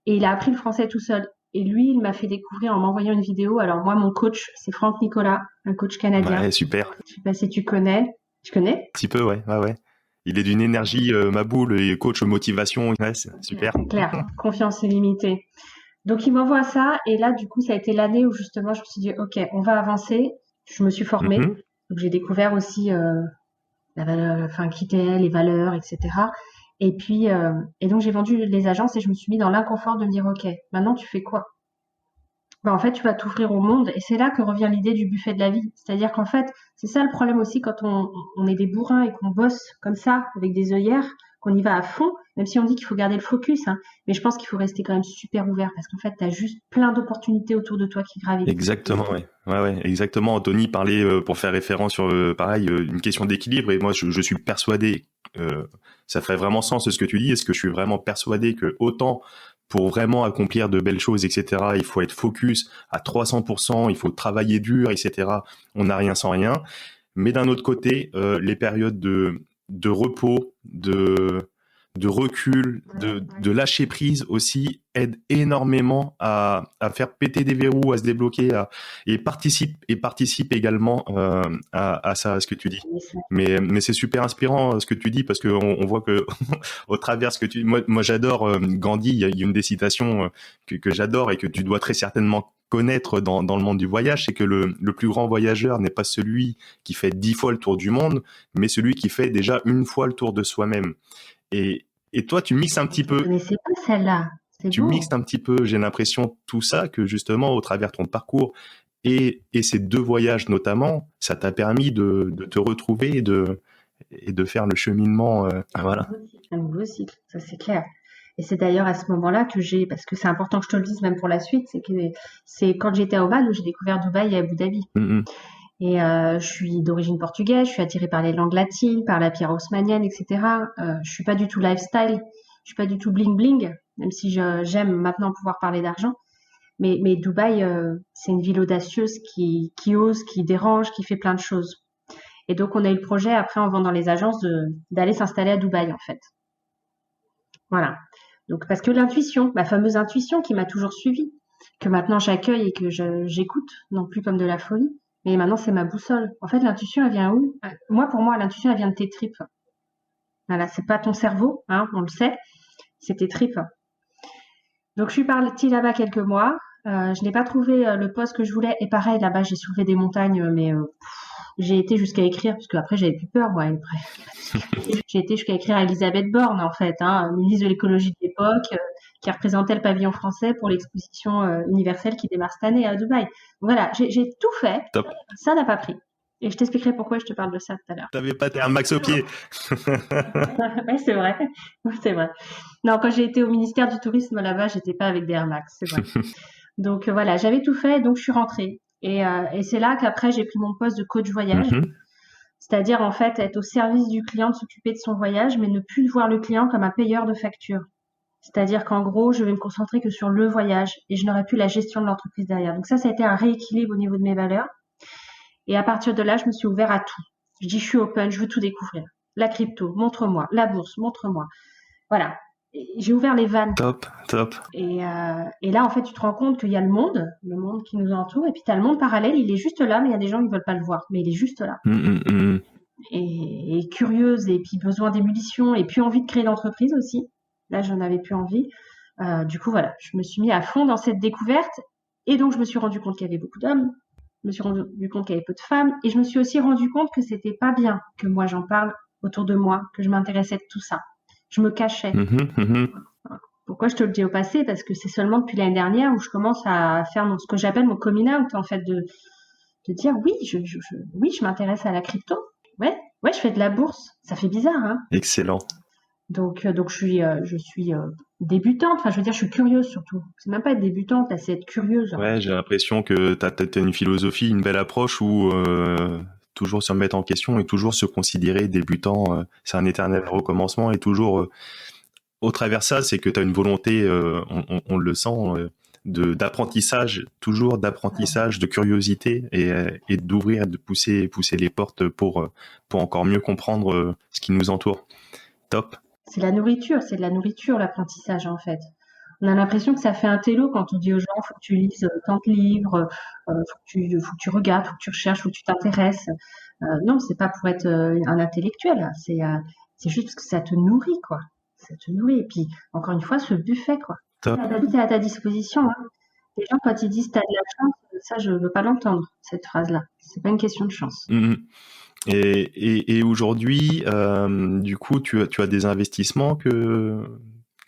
Et il a appris le français tout seul. Et lui, il m'a fait découvrir en m'envoyant une vidéo. Alors moi, mon coach, c'est Franck Nicolas, un coach canadien. Ouais, super. Je sais pas si tu connais. Tu connais? Un petit peu, ouais, ouais, ouais. Il est d'une énergie, ma boule, et coach motivation. Ouais, c'est super. C'est clair, confiance illimitée. Donc il m'envoie ça et là du coup ça a été l'année où justement je me suis dit ok on va avancer. Je me suis formée, Mhm. donc j'ai découvert aussi la valeur, enfin qui était les valeurs, etc. Et puis et donc j'ai vendu les agences et je me suis mis dans l'inconfort de me dire ok maintenant tu fais quoi? Ben, en fait tu vas t'ouvrir au monde et c'est là que revient l'idée du buffet de la vie. C'est-à-dire qu'en fait c'est ça le problème aussi quand on est des bourrins et qu'on bosse comme ça avec des œillères, qu'on y va à fond, même si on dit qu'il faut garder le focus, hein, mais je pense qu'il faut rester quand même super ouvert parce qu'en fait tu as juste plein d'opportunités autour de toi qui gravitent. Exactement, ouais. Ouais, ouais, exactement. Anthony parlait, pour faire référence sur, pareil, une question d'équilibre. Et moi, je suis persuadé, ça ferait vraiment sens ce que tu dis. Est-ce que je suis vraiment persuadé que autant pour vraiment accomplir de belles choses, etc., il faut être focus à 300%, il faut travailler dur, etc. On n'a rien sans rien. Mais d'un autre côté, les périodes de repos, de recul, de lâcher prise aussi aide énormément à faire péter des verrous, à se débloquer, et participe également à ça, à ce que tu dis. Mais c'est super inspirant ce que tu dis parce que on voit que au travers ce que tu moi j'adore Gandhi, il y a une des citations que j'adore et que tu dois très certainement connaître dans le monde du voyage, c'est que le plus grand voyageur n'est pas celui qui fait 10 fois le tour du monde, mais celui qui fait déjà une fois le tour de soi-même. Et Et toi, tu mixes un petit Je ne peu, connaissais pas celle-là. C'est tu mixes beau. un petit peu, j'ai l'impression, tout ça, que justement, au travers de ton parcours et ces 2 voyages notamment, ça t'a permis de te retrouver et de faire le cheminement, voilà. Un nouveau cycle, ça c'est clair. Et c'est d'ailleurs à ce moment-là que parce que c'est important que je te le dise même pour la suite, c'est quand j'étais à Oman où j'ai découvert Dubaï et Abu Dhabi. Mmh. Et je suis d'origine portugaise, je suis attirée par les langues latines, par la pierre haussmannienne, etc. Je suis pas du tout lifestyle, je suis pas du tout bling bling, même si j'aime maintenant pouvoir parler d'argent. Mais Dubaï, c'est une ville audacieuse qui ose, qui dérange, qui fait plein de choses. Et donc on a eu le projet après en vendant les agences d'aller s'installer à Dubaï en fait. Voilà. Donc parce que l'intuition, ma fameuse intuition qui m'a toujours suivie, que maintenant j'accueille et que j'écoute, non plus comme de la folie, mais maintenant c'est ma boussole. En fait, l'intuition, elle vient où? Moi, pour moi, l'intuition, elle vient de tes tripes. Voilà, c'est pas ton cerveau, hein, on le sait, c'est tes tripes. Donc je suis partie là-bas quelques mois. Je n'ai pas trouvé le poste que je voulais. Et pareil, là-bas, j'ai soulevé des montagnes, mais j'ai été jusqu'à écrire, parce qu'après j'avais plus peur, moi. J'ai été jusqu'à écrire à Elisabeth Borne, en fait, hein, ministre de l'écologie de l'époque, qui représentait le pavillon français pour l'exposition universelle qui démarre cette année à Dubaï. Voilà, j'ai tout fait, Top. ça n'a pas pris. Et je t'expliquerai pourquoi je te parle de ça tout à l'heure. T'avais pas tes Air Max au pied. Ouais, c'est vrai, c'est vrai. Non, quand j'ai été au ministère du Tourisme là-bas, j'étais pas avec des Air Max, c'est vrai. Donc voilà, j'avais tout fait, donc je suis rentrée. Et c'est là qu'après j'ai pris mon poste de coach voyage. Mmh. C'est-à-dire, en fait, être au service du client, de s'occuper de son voyage, mais ne plus voir le client comme un payeur de facture. C'est-à-dire qu'en gros, je vais me concentrer que sur le voyage et je n'aurai plus la gestion de l'entreprise derrière. Donc ça a été un rééquilibre au niveau de mes valeurs. Et à partir de là, je me suis ouvert à tout. Je dis, je suis open, je veux tout découvrir. La crypto, montre-moi. La bourse, montre-moi. Voilà. J'ai ouvert les vannes. Top, top. Et là, en fait, tu te rends compte qu'il y a le monde qui nous entoure, et puis tu as le monde parallèle, il est juste là, mais il y a des gens qui ne veulent pas le voir, mais il est juste là. Mmh. Et curieuse, et puis besoin d'émulation, et puis envie de créer l'entreprise aussi. Là, j'en avais plus envie. Du coup, voilà, je me suis mis à fond dans cette découverte, et donc je me suis rendu compte qu'il y avait beaucoup d'hommes, je me suis rendu compte qu'il y avait peu de femmes, et je me suis aussi rendu compte que c'était pas bien que moi j'en parle autour de moi, que je m'intéressais de tout ça. Je me cachais. Mmh. Pourquoi je te le dis au passé? Parce que c'est seulement depuis l'année dernière où je commence à faire ce que j'appelle mon coming out, en fait, de dire oui, oui, je m'intéresse à la crypto. Ouais, ouais, je fais de la bourse. Ça fait bizarre, hein? Excellent. Donc je suis débutante. Enfin, je veux dire, je suis curieuse surtout. C'est même pas être débutante, là, c'est être curieuse. Ouais, j'ai l'impression que t'as peut-être une philosophie, une belle approche où toujours se remettre en question et toujours se considérer débutant, c'est un éternel recommencement et toujours au travers de ça, c'est que tu as une volonté, on le sent, d'apprentissage, toujours d'apprentissage, de curiosité et d'ouvrir, de pousser les portes pour encore mieux comprendre ce qui nous entoure. Top. C'est c'est de la nourriture, l'apprentissage, en fait. On a l'impression que ça fait un télo quand on dit aux gens, faut que tu lises tant de livres, faut que tu regardes, faut que tu recherches, faut que tu t'intéresses. Non, c'est pas pour être un intellectuel, c'est juste parce que ça te nourrit, quoi. Ça te nourrit. Et puis, encore une fois, ce buffet, quoi. Top. Tout est à ta disposition, hein. Les gens, quand ils disent t'as de la chance, ça, je veux pas l'entendre, cette phrase-là. C'est pas une question de chance. Mhm. Et aujourd'hui, du coup, tu as des investissements que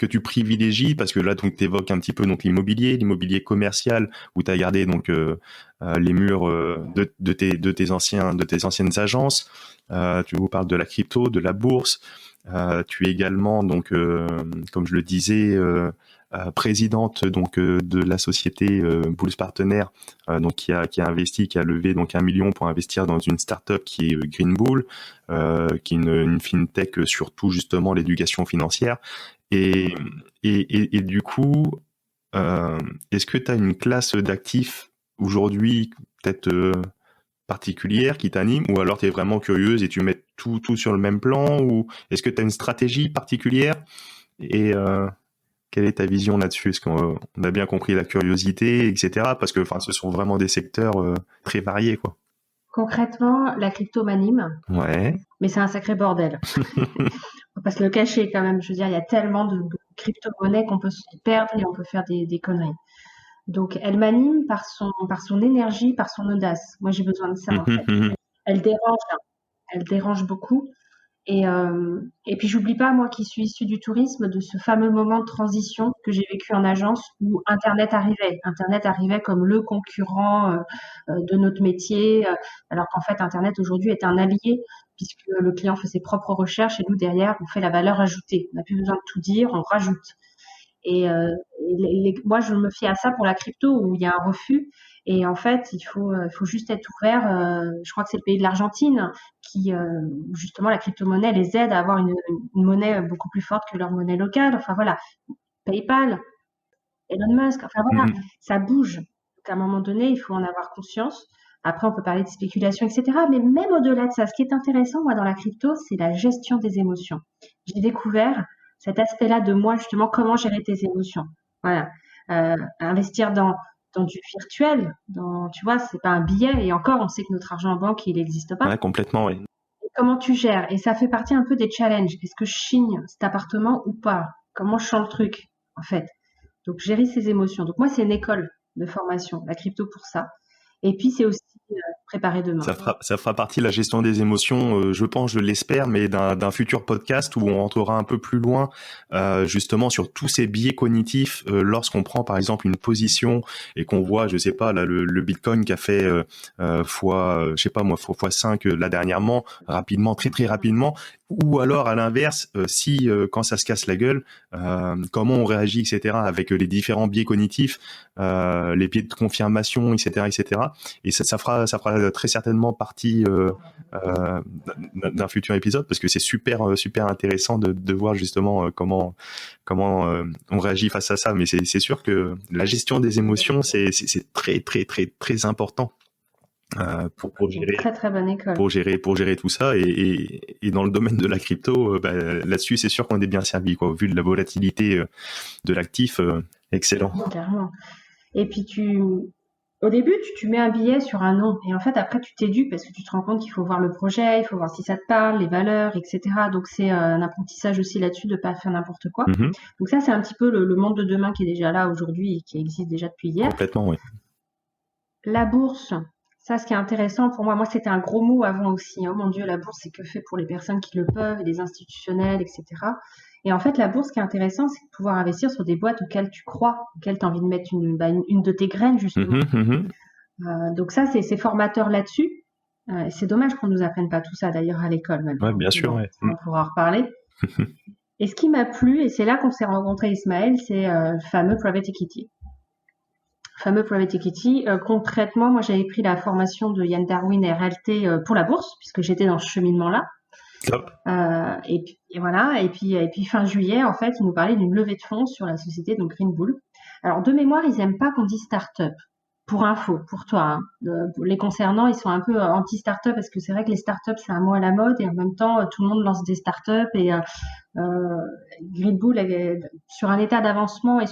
tu privilégies parce que là, donc, tu évoques un petit peu donc l'immobilier commercial où tu as gardé donc les murs de tes anciennes agences. Tu vous parles de la crypto, de la bourse. Tu es également donc, comme je le disais, présidente donc de la société Bulls Partenaire, donc qui a investi, qui a levé donc 1 million pour investir dans une start-up qui est Green Bull, qui est une fintech sur tout justement l'éducation financière. Et du coup, est-ce que tu as une classe d'actifs aujourd'hui peut-être particulière qui t'anime, ou alors tu es vraiment curieuse et tu mets tout sur le même plan, ou est-ce que tu as une stratégie particulière et quelle est ta vision là-dessus? Est-ce qu'on a bien compris la curiosité, etc. Parce que ce sont vraiment des secteurs très variés, quoi. Concrètement, la crypto m'anime, Ouais. mais c'est un sacré bordel. Faut pas se le cacher quand même. Je veux dire, il y a tellement de crypto-monnaies qu'on peut se perdre et on peut faire des conneries. Donc, elle m'anime par son énergie, par son audace. Moi, j'ai besoin de ça, en fait. Elle dérange, hein. Elle dérange beaucoup. Et puis j'oublie pas, moi qui suis issue du tourisme, de ce fameux moment de transition que j'ai vécu en agence où Internet arrivait. Internet arrivait comme le concurrent de notre métier, alors qu'en fait Internet aujourd'hui est un allié puisque le client fait ses propres recherches et nous derrière on fait la valeur ajoutée. On n'a plus besoin de tout dire, on rajoute. Et moi, je me fie à ça pour la crypto où il y a un refus. Et en fait, il faut juste être ouvert. Je crois que c'est le pays de l'Argentine qui, justement, la crypto-monnaie les aide à avoir une monnaie beaucoup plus forte que leur monnaie locale. Enfin voilà, PayPal, Elon Musk. Enfin voilà, Mhm. ça bouge. Donc à un moment donné, il faut en avoir conscience. Après, on peut parler de spéculation, etc. Mais même au-delà de ça, ce qui est intéressant, moi, dans la crypto, c'est la gestion des émotions. J'ai découvert cet aspect-là de moi, justement, comment gérer tes émotions. Voilà. Investir dans du virtuel, tu vois, c'est pas un billet. Et encore, on sait que notre argent en banque, il n'existe pas. Ouais, complètement, oui. Et comment tu gères? Et ça fait partie un peu des challenges. Est-ce que je signe cet appartement ou pas? Comment je sens le truc, en fait? Donc, gérer ses émotions. Donc, moi, c'est une école de formation, la crypto pour ça. Et puis, c'est aussi préparer demain. Ça fera partie de la gestion des émotions, je pense, je l'espère, mais d'un futur podcast où on rentrera un peu plus loin, justement sur tous ces biais cognitifs lorsqu'on prend par exemple une position et qu'on voit, je sais pas, là le Bitcoin qui a fait fois, je sais pas moi, fois 5 là dernièrement, rapidement, très très rapidement, ou alors à l'inverse, si quand ça se casse la gueule, comment on réagit, etc. Avec les différents biais cognitifs, les biais de confirmation, etc., etc. Et ça fera très certainement partie d'un futur épisode parce que c'est super intéressant de voir justement comment on réagit face à ça. Mais c'est sûr que la gestion des émotions c'est très important pour Une gérer très, très bonne école. pour gérer tout ça et dans le domaine de la crypto là-dessus c'est sûr qu'on est bien servi quoi vu de la volatilité de l'actif excellent. Clairement. Et puis, au début, tu mets un billet sur un nom. Et en fait, après, tu t'éduques parce que tu te rends compte qu'il faut voir le projet, il faut voir si ça te parle, les valeurs, etc. Donc, c'est un apprentissage aussi là-dessus de pas faire n'importe quoi. Mm-hmm. Donc, ça, c'est un petit peu le monde de demain qui est déjà là aujourd'hui et qui existe déjà depuis hier. Complètement, oui. La bourse, ça, ce qui est intéressant pour moi, c'était un gros mot avant aussi. Hein. Mon Dieu, la bourse, c'est que fait pour les personnes qui le peuvent, et les institutionnels, etc. Et en fait, la bourse, ce qui est intéressant, c'est de pouvoir investir sur des boîtes auxquelles tu crois, auxquelles tu as envie de mettre une de tes graines, justement. Donc ça, c'est formateur là-dessus. C'est dommage qu'on nous apprenne pas tout ça, d'ailleurs, à l'école même. Ouais, bien sûr. Bon, Ouais. on pourra en reparler. Et ce qui m'a plu, et c'est là qu'on s'est rencontré, Ismaël, c'est le fameux private equity. Concrètement, moi, j'avais pris la formation de Yann Darwin RLT pour la bourse, puisque j'étais dans ce cheminement-là. Top. Et voilà. Et puis fin juillet, en fait, ils nous parlaient d'une levée de fonds sur la société, donc Green Bull. Alors, de mémoire, ils aiment pas qu'on dise start-up. Pour info, pour toi, hein. Les concernant, ils sont un peu anti-start-up parce que c'est vrai que les start-up, c'est un mot à la mode et en même temps, tout le monde lance des start-up et Green Bull est sur un état d'avancement et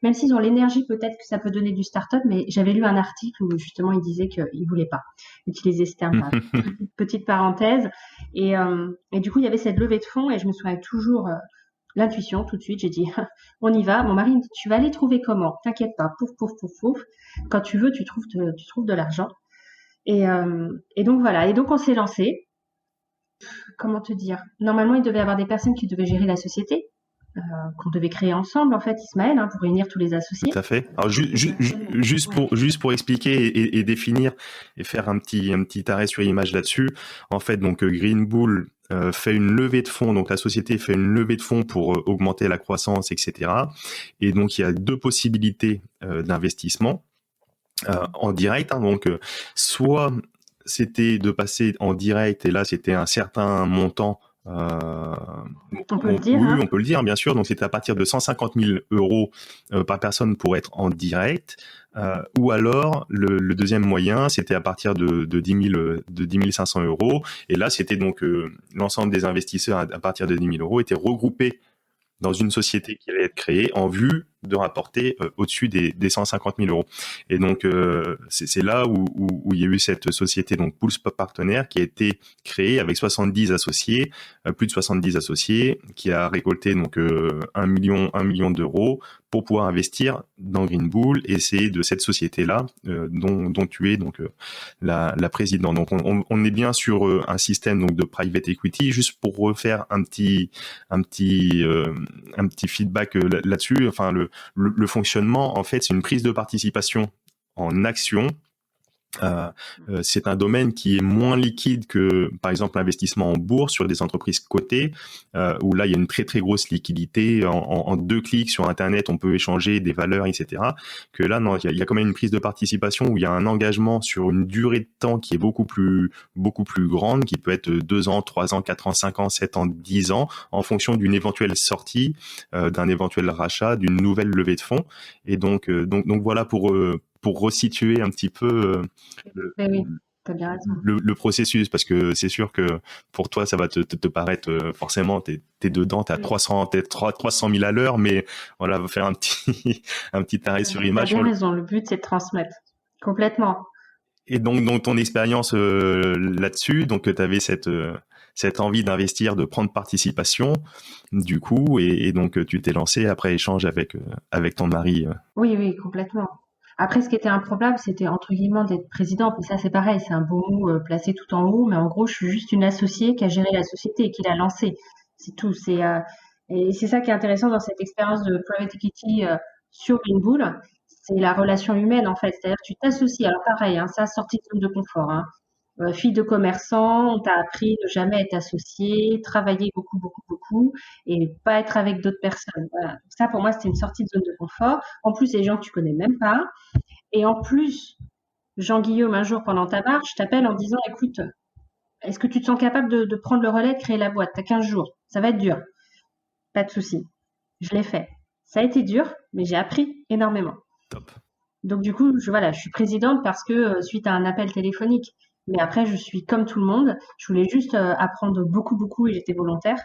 même s'ils ont l'énergie, peut-être que ça peut donner du start-up, mais j'avais lu un article où justement ils disaient qu'ils voulaient pas utiliser ce terme. Petite parenthèse. Et du coup, il y avait cette levée de fonds et je me souviens toujours l'intuition tout de suite. J'ai dit, on y va. Mon mari me dit, tu vas les trouver comment? T'inquiète pas, pouf, pouf, pouf, pouf. Quand tu veux, tu trouves de l'argent. Et donc voilà. Et donc on s'est lancé. Comment te dire? Normalement, il devait y avoir des personnes qui devaient gérer la société, qu'on devait créer ensemble, en fait, Ismaël, hein, pour réunir tous les associés. Tout à fait. Alors, juste pour expliquer et définir et faire un petit arrêt sur image là-dessus. En fait, donc, Green Bull fait une levée de fonds. Donc, la société fait une levée de fonds pour augmenter la croissance, etc. Et donc, il y a deux possibilités d'investissement en direct. Hein, donc, soit c'était de passer en direct et là, c'était un certain montant. On peut le dire. Oui, Hein. on peut le dire, bien sûr. Donc, c'était à partir de 150 000 euros par personne pour être en direct. Ou alors, le deuxième moyen, c'était à partir de 10 500 euros. Et là, c'était donc l'ensemble des investisseurs à partir de 10 000 euros étaient regroupés dans une société qui allait être créée en vue de rapporter au-dessus des 150 000 euros. Et donc, c'est là où il y a eu cette société, donc Pulse Partenaire, qui a été créée avec 70 associés, plus de 70 associés, qui a récolté donc 1 million d'euros pour pouvoir investir dans Green Bull, et c'est de cette société-là dont tu es donc la présidente. Donc on est bien sur un système donc de private equity. Juste pour refaire un petit feedback là-dessus. Enfin le fonctionnement, en fait, c'est une prise de participation en action. C'est un domaine qui est moins liquide que, par exemple, l'investissement en bourse sur des entreprises cotées, où là, il y a une très, très grosse liquidité. En 2 clics sur Internet, on peut échanger des valeurs, etc. Que là, non, il y a quand même une prise de participation où il y a un engagement sur une durée de temps qui est beaucoup plus grande, qui peut être 2 ans, 3 ans, 4 ans, 5 ans, 7 ans, 10 ans, en fonction d'une éventuelle sortie, d'un éventuel rachat, d'une nouvelle levée de fonds. Et donc voilà pour resituer un petit peu Oui, t'as bien raison. le processus, parce que c'est sûr que pour toi ça va te paraître forcément t'es dedans, t'es à 300 000 à l'heure, mais voilà, va faire un petit arrêt sur T'as image bien raison, le but c'est de transmettre. Complètement. et donc ton expérience là-dessus, donc tu avais cette envie d'investir, de prendre participation du coup, et donc tu t'es lancé après échange avec ton mari. Oui, complètement. Après, ce qui était improbable, c'était entre guillemets d'être président. Et ça, c'est pareil, c'est un beau mot placé tout en haut, mais en gros, je suis juste une associée qui a géré la société et qui l'a lancée. C'est tout. Et c'est ça qui est intéressant dans cette expérience de private equity sur Green Bull, c'est la relation humaine en fait. C'est-à-dire que tu t'associes. Alors pareil, hein, ça sorti de zone de confort. Hein. Fille de commerçant, on t'a appris de jamais être associé, travailler beaucoup et pas être avec d'autres personnes. Voilà. Ça, pour moi, c'était une sortie de zone de confort. En plus, c'est des gens que tu connais même pas. Et en plus, Jean-Guillaume, un jour pendant ta marche, t'appelle en disant, écoute, est-ce que tu te sens capable de prendre le relais, de créer la boîte? T'as 15 jours. Ça va être dur. Pas de souci. Je l'ai fait. Ça a été dur, mais j'ai appris énormément. Top. Donc du coup, voilà, je suis présidente parce que suite à un appel téléphonique. Mais après, je suis comme tout le monde. Je voulais juste apprendre beaucoup et j'étais volontaire.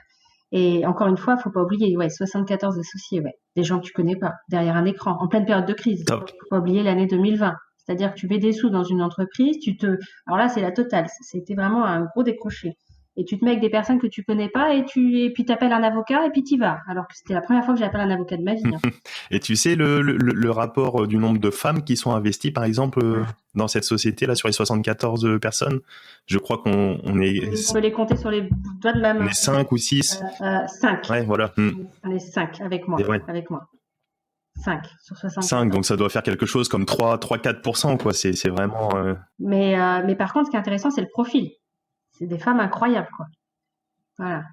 Et encore une fois, faut pas oublier, ouais, 74 associés, ouais, des gens que tu connais pas, derrière un écran, en pleine période de crise. Top. Faut pas oublier l'année 2020. C'est-à-dire que tu mets des sous dans une entreprise, alors là, c'est la totale. C'était vraiment un gros décroché. Et tu te mets avec des personnes que tu connais pas et puis t'appelles un avocat et puis t'y vas. Alors que c'était la première fois que j'appelle un avocat de ma vie. Hein. Et tu sais le rapport du nombre de femmes qui sont investies, par exemple, dans cette société-là, sur les 74 personnes? Je crois qu'on est... On peut les compter sur les doigts de ma main. On est 5 ou 6. 5. Ouais, voilà. On est 5 avec moi. Et ouais. Avec moi. 5 sur 74. 5, donc ça doit faire quelque chose comme 3-4%, quoi. C'est vraiment... Mais par contre, ce qui est intéressant, c'est le profil. C'est des femmes incroyables, quoi. Voilà.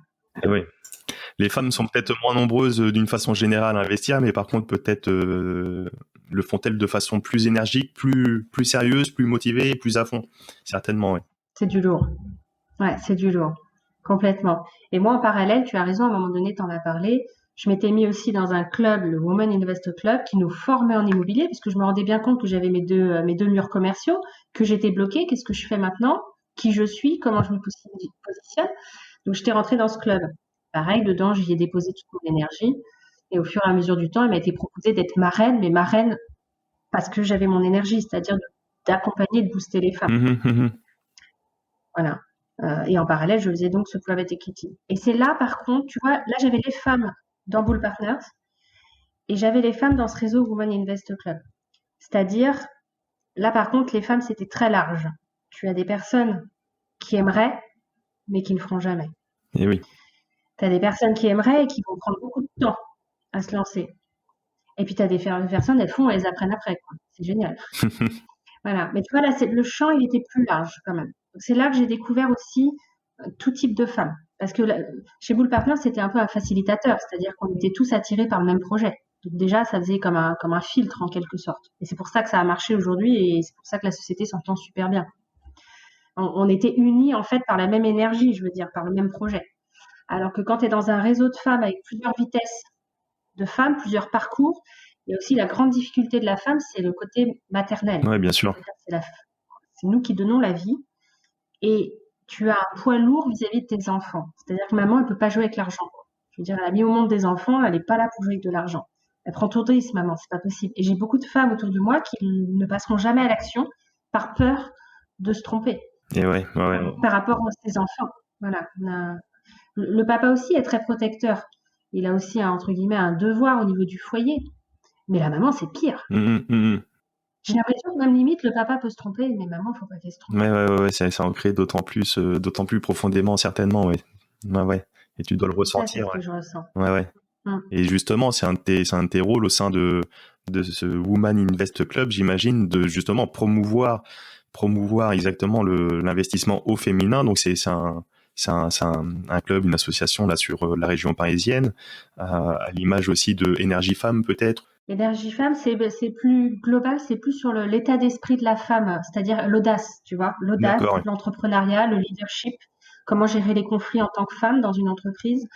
Et oui. Les femmes sont peut-être moins nombreuses d'une façon générale à investir, mais par contre, peut-être le font-elles de façon plus énergique, plus sérieuse, plus motivée, plus à fond. Certainement, oui. C'est du lourd. Ouais, c'est du lourd. Complètement. Et moi, en parallèle, tu as raison, à un moment donné, tu en as parlé. Je m'étais mis aussi dans un club, le Women Investor Club, qui nous formait en immobilier, parce que je me rendais bien compte que j'avais mes deux murs commerciaux, que j'étais bloquée. Qu'est-ce que je fais maintenant? Qui je suis? Comment je me positionne? Donc, j'étais rentrée dans ce club. Pareil, dedans, j'y ai déposé toute mon énergie. Et au fur et à mesure du temps, il m'a été proposé d'être marraine, mais marraine parce que j'avais mon énergie, c'est-à-dire d'accompagner, de booster les femmes. Voilà. Et en parallèle, je faisais donc ce private equity. Et c'est là, par contre, tu vois, là, j'avais les femmes dans Bull Partners et j'avais les femmes dans ce réseau Women Invest Club. C'est-à-dire, là, par contre, les femmes, c'était très large. Tu as des personnes qui aimeraient, mais qui ne feront jamais. Et oui. Tu as des personnes qui aimeraient et qui vont prendre beaucoup de temps à se lancer. Et puis, tu as des personnes, elles font et elles apprennent après. Quoi. C'est génial. Voilà. Mais tu vois, là, le champ, il était plus large quand même. Donc, c'est là que j'ai découvert aussi tout type de femmes. Parce que chez Bull Partners, c'était un peu un facilitateur, c'est-à-dire qu'on était tous attirés par le même projet. Donc déjà, ça faisait comme un filtre en quelque sorte. Et c'est pour ça que ça a marché aujourd'hui et c'est pour ça que la société s'entend super bien. On était unis en fait par la même énergie, je veux dire, par le même projet. Alors que quand tu es dans un réseau de femmes avec plusieurs vitesses de femmes, plusieurs parcours, il y a aussi la grande difficulté de la femme, c'est le côté maternel. Oui, bien sûr. C'est nous qui donnons la vie et tu as un poids lourd vis-à-vis de tes enfants. C'est-à-dire que maman, elle peut pas jouer avec l'argent. Je veux dire, elle a mis au monde des enfants, elle n'est pas là pour jouer avec de l'argent. Elle prend trop de risques, maman, c'est pas possible. Et j'ai beaucoup de femmes autour de moi qui ne passeront jamais à l'action par peur de se tromper Et ouais. par rapport à ses enfants. Voilà. Le papa aussi est très protecteur. Il a aussi, entre guillemets, un devoir au niveau du foyer. Mais la maman, c'est pire. J'ai l'impression que même limite, le papa peut se tromper, mais maman, faut pas qu'elle se trompe. Ouais, c'est ancré d'autant plus profondément, certainement, ouais. Ouais. Et tu dois le Ça, c'est ressentir, ce ouais. que je ressens. Ouais. Mm. Et justement, c'est un de tes rôles au sein de ce Woman Invest Club, j'imagine, de justement promouvoir exactement l'investissement au féminin. Donc c'est un club, une association là sur la région parisienne, à l'image aussi de Énergie Femmes peut-être. Énergie femme, c'est plus global, c'est plus sur l'état d'esprit de la femme, c'est-à-dire l'audace, tu vois, l'audace, D'accord, ouais. l'entrepreneuriat, le leadership, comment gérer les conflits en tant que femme dans une entreprise,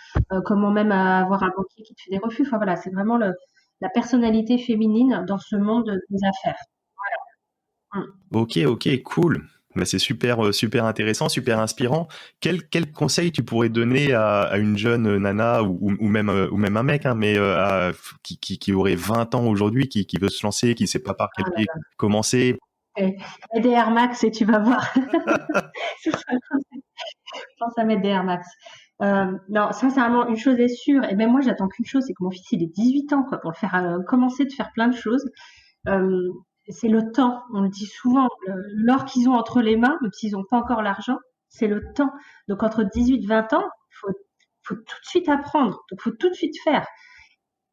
comment même avoir un banquier qui te fait des refus. Enfin voilà, c'est vraiment la personnalité féminine dans ce monde des affaires. Mm. Ok, cool. Bah, c'est super intéressant, super inspirant. Quel conseil tu pourrais donner à une jeune nana ou même un mec, hein, mais qui aurait 20 ans aujourd'hui, qui veut se lancer, qui sait pas par quel Ah là pied là. commencer? Mets des Air Max et tu vas voir. Je pense à mettre des Air Max. Non, sincèrement, une chose est sûre, et même moi, j'attends qu'une chose, c'est que mon fils, il ait 18 ans, quoi, pour le faire commencer de faire plein de choses. Euh, c'est le temps, on le dit souvent, l'or qu'ils ont entre les mains, même s'ils n'ont pas encore l'argent, c'est le temps. Donc entre 18 et 20 ans, faut tout de suite apprendre, donc faut tout de suite faire.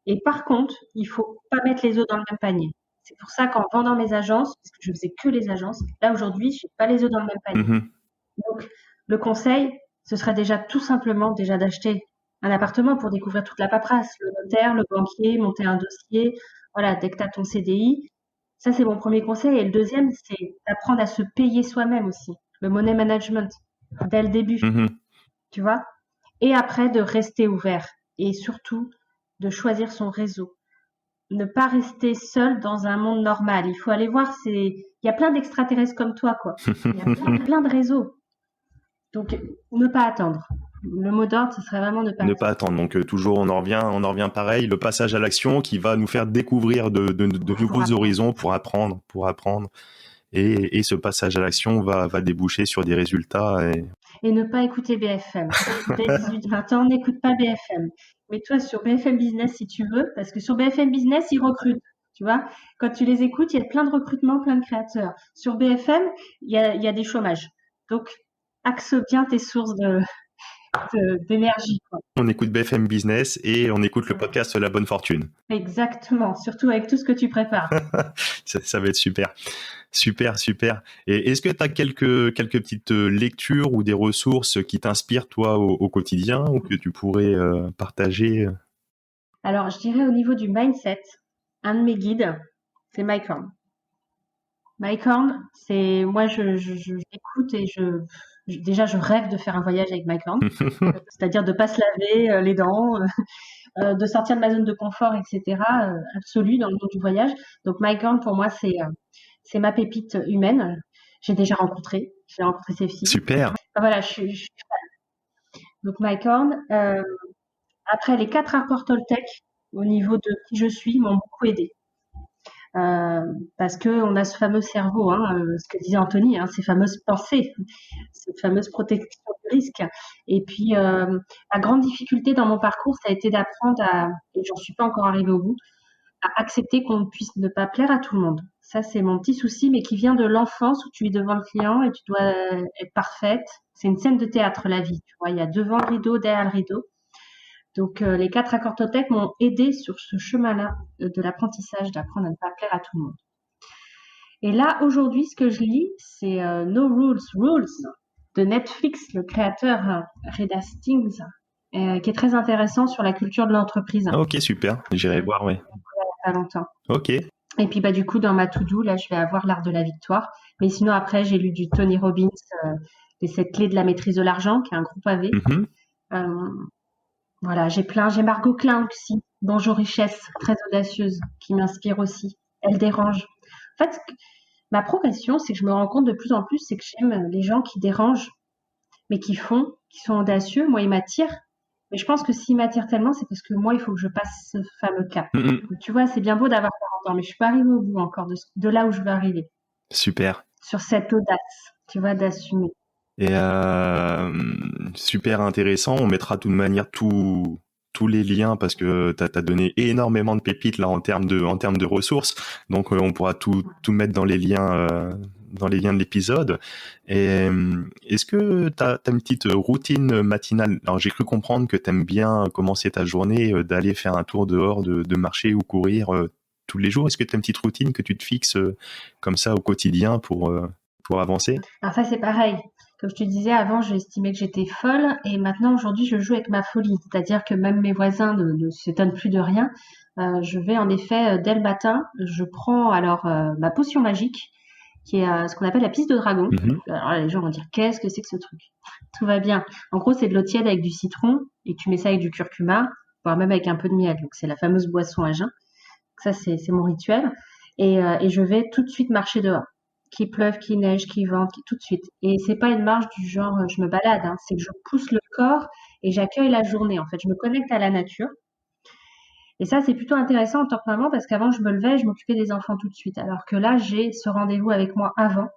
Et par contre, il faut pas mettre les œufs dans le même panier. C'est pour ça qu'en vendant mes agences, parce que je faisais que les agences, là aujourd'hui, je n'ai pas les œufs dans le même panier. Mhm. Donc le conseil, ce serait déjà tout simplement déjà d'acheter un appartement pour découvrir toute la paperasse, le notaire, le banquier, monter un dossier. Voilà, dès que tu as ton CDI, ça, c'est mon premier conseil. Et le deuxième, c'est d'apprendre à se payer soi-même aussi. Le money management, dès le début, Mhm. tu vois. Et après, de rester ouvert. Et surtout, de choisir son réseau. Ne pas rester seul dans un monde normal. Il faut aller voir, il y a plein d'extraterrestres comme toi, quoi. Il y a plein de réseaux. Donc, ne pas attendre. Le mot d'ordre, ce serait vraiment ne pas Ne attendre. pas attendre. Donc toujours, on en revient pareil, le passage à l'action qui va nous faire découvrir de nouveaux horizons pour apprendre. Et ce passage à l'action va déboucher sur des résultats. Et ne pas écouter BFM. Dès 18-20 ans, n'écoute pas BFM. Mets-toi sur BFM Business si tu veux, parce que sur BFM Business, ils recrutent. Tu vois, quand tu les écoutes, il y a plein de recrutements, plein de créateurs. Sur BFM, il y a des chômages. Donc, axe bien tes sources d'énergie, quoi. On écoute BFM Business et on écoute le podcast La Bonne Fortune. Exactement, surtout avec tout ce que tu prépares. Ça va être super. Super. Et est-ce que tu as quelques petites lectures ou des ressources qui t'inspirent, toi, au quotidien ou que tu pourrais partager? Alors, je dirais au niveau du mindset, un de mes guides, c'est Mike Horn. Mike Horn, c'est moi, j'écoute et déjà, je rêve de faire un voyage avec Mike Horn, c'est-à-dire de pas se laver les dents, de sortir de ma zone de confort, etc. Absolu dans le monde du voyage. Donc Mike Horn, pour moi, c'est ma pépite humaine. J'ai rencontré ses filles. Super. Enfin, voilà, je suis donc Mike Horn. Après, les 4 rapports Toltec, au niveau de qui je suis, m'ont beaucoup aidé. Parce que on a ce fameux cerveau, hein, ce que disait Anthony, hein, ces fameuses pensées, cette fameuse protection du risque. Et puis, la grande difficulté dans mon parcours, ça a été d'apprendre et j'en suis pas encore arrivée au bout, à accepter qu'on puisse ne pas plaire à tout le monde. Ça, c'est mon petit souci, mais qui vient de l'enfance où tu es devant le client et tu dois être parfaite. C'est une scène de théâtre, la vie. Tu vois, il y a devant le rideau, derrière le rideau. Donc, les 4 accords Toltec m'ont aidé sur ce chemin-là de l'apprentissage, d'apprendre à ne pas plaire à tout le monde. Et là, aujourd'hui, ce que je lis, c'est No Rules, Rules de Netflix, le créateur Reed Hastings, qui est très intéressant sur la culture de l'entreprise. Ok, super. J'irai voir, ouais. Pas longtemps. Ok. Et puis, du coup, dans ma to-do, là, je vais avoir l'art de la victoire. Mais sinon, après, j'ai lu du Tony Robbins, les 7 clés de la maîtrise de l'argent, qui est un gros pavé. Voilà, j'ai Margot Klein aussi, Bonjour Richesse, très audacieuse, qui m'inspire aussi. Elle dérange. En fait, ma progression, c'est que je me rends compte de plus en plus, c'est que j'aime les gens qui dérangent, mais qui font, qui sont audacieux. Moi, ils m'attirent. Mais je pense que s'il m'attire tellement, c'est parce que moi, il faut que je passe ce fameux cap. Mhm. Donc, tu vois, c'est bien beau d'avoir 40 ans, mais je suis pas arrivée au bout encore de là où je veux arriver. Super. Sur cette audace, tu vois, d'assumer. Et super intéressant. On mettra de toute manière tous les liens parce que t'as donné énormément de pépites là en termes de ressources. Donc on pourra tout mettre dans les liens de l'épisode. Et est-ce que t'as une petite routine matinale? Alors j'ai cru comprendre que t'aimes bien commencer ta journée, d'aller faire un tour dehors, de marcher ou courir tous les jours. Est-ce que t'as une petite routine que tu te fixes comme ça au quotidien pour avancer? Alors ça, c'est pareil. Comme je te disais avant, j'estimais que j'étais folle et maintenant, aujourd'hui, je joue avec ma folie. C'est-à-dire que même mes voisins ne s'étonnent plus de rien. Je vais en effet, dès le matin, je prends alors ma potion magique qui est ce qu'on appelle la pisse de dragon. Mhm. Alors là, les gens vont dire qu'est-ce que c'est que ce truc? Tout va bien. En gros, c'est de l'eau tiède avec du citron et tu mets ça avec du curcuma, voire même avec un peu de miel. Donc c'est la fameuse boisson à jeun. Ça, c'est mon rituel. Et je vais tout de suite marcher dehors. Qu'il pleuve, qu'il neige, qu'il vente, tout de suite. Et c'est pas une marche du genre je me balade, hein. C'est que je pousse le corps et j'accueille la journée. En fait, je me connecte à la nature. Et ça, c'est plutôt intéressant en tant que maman parce qu'avant, je me levais, je m'occupais des enfants tout de suite. Alors que là, j'ai ce rendez-vous avec moi avant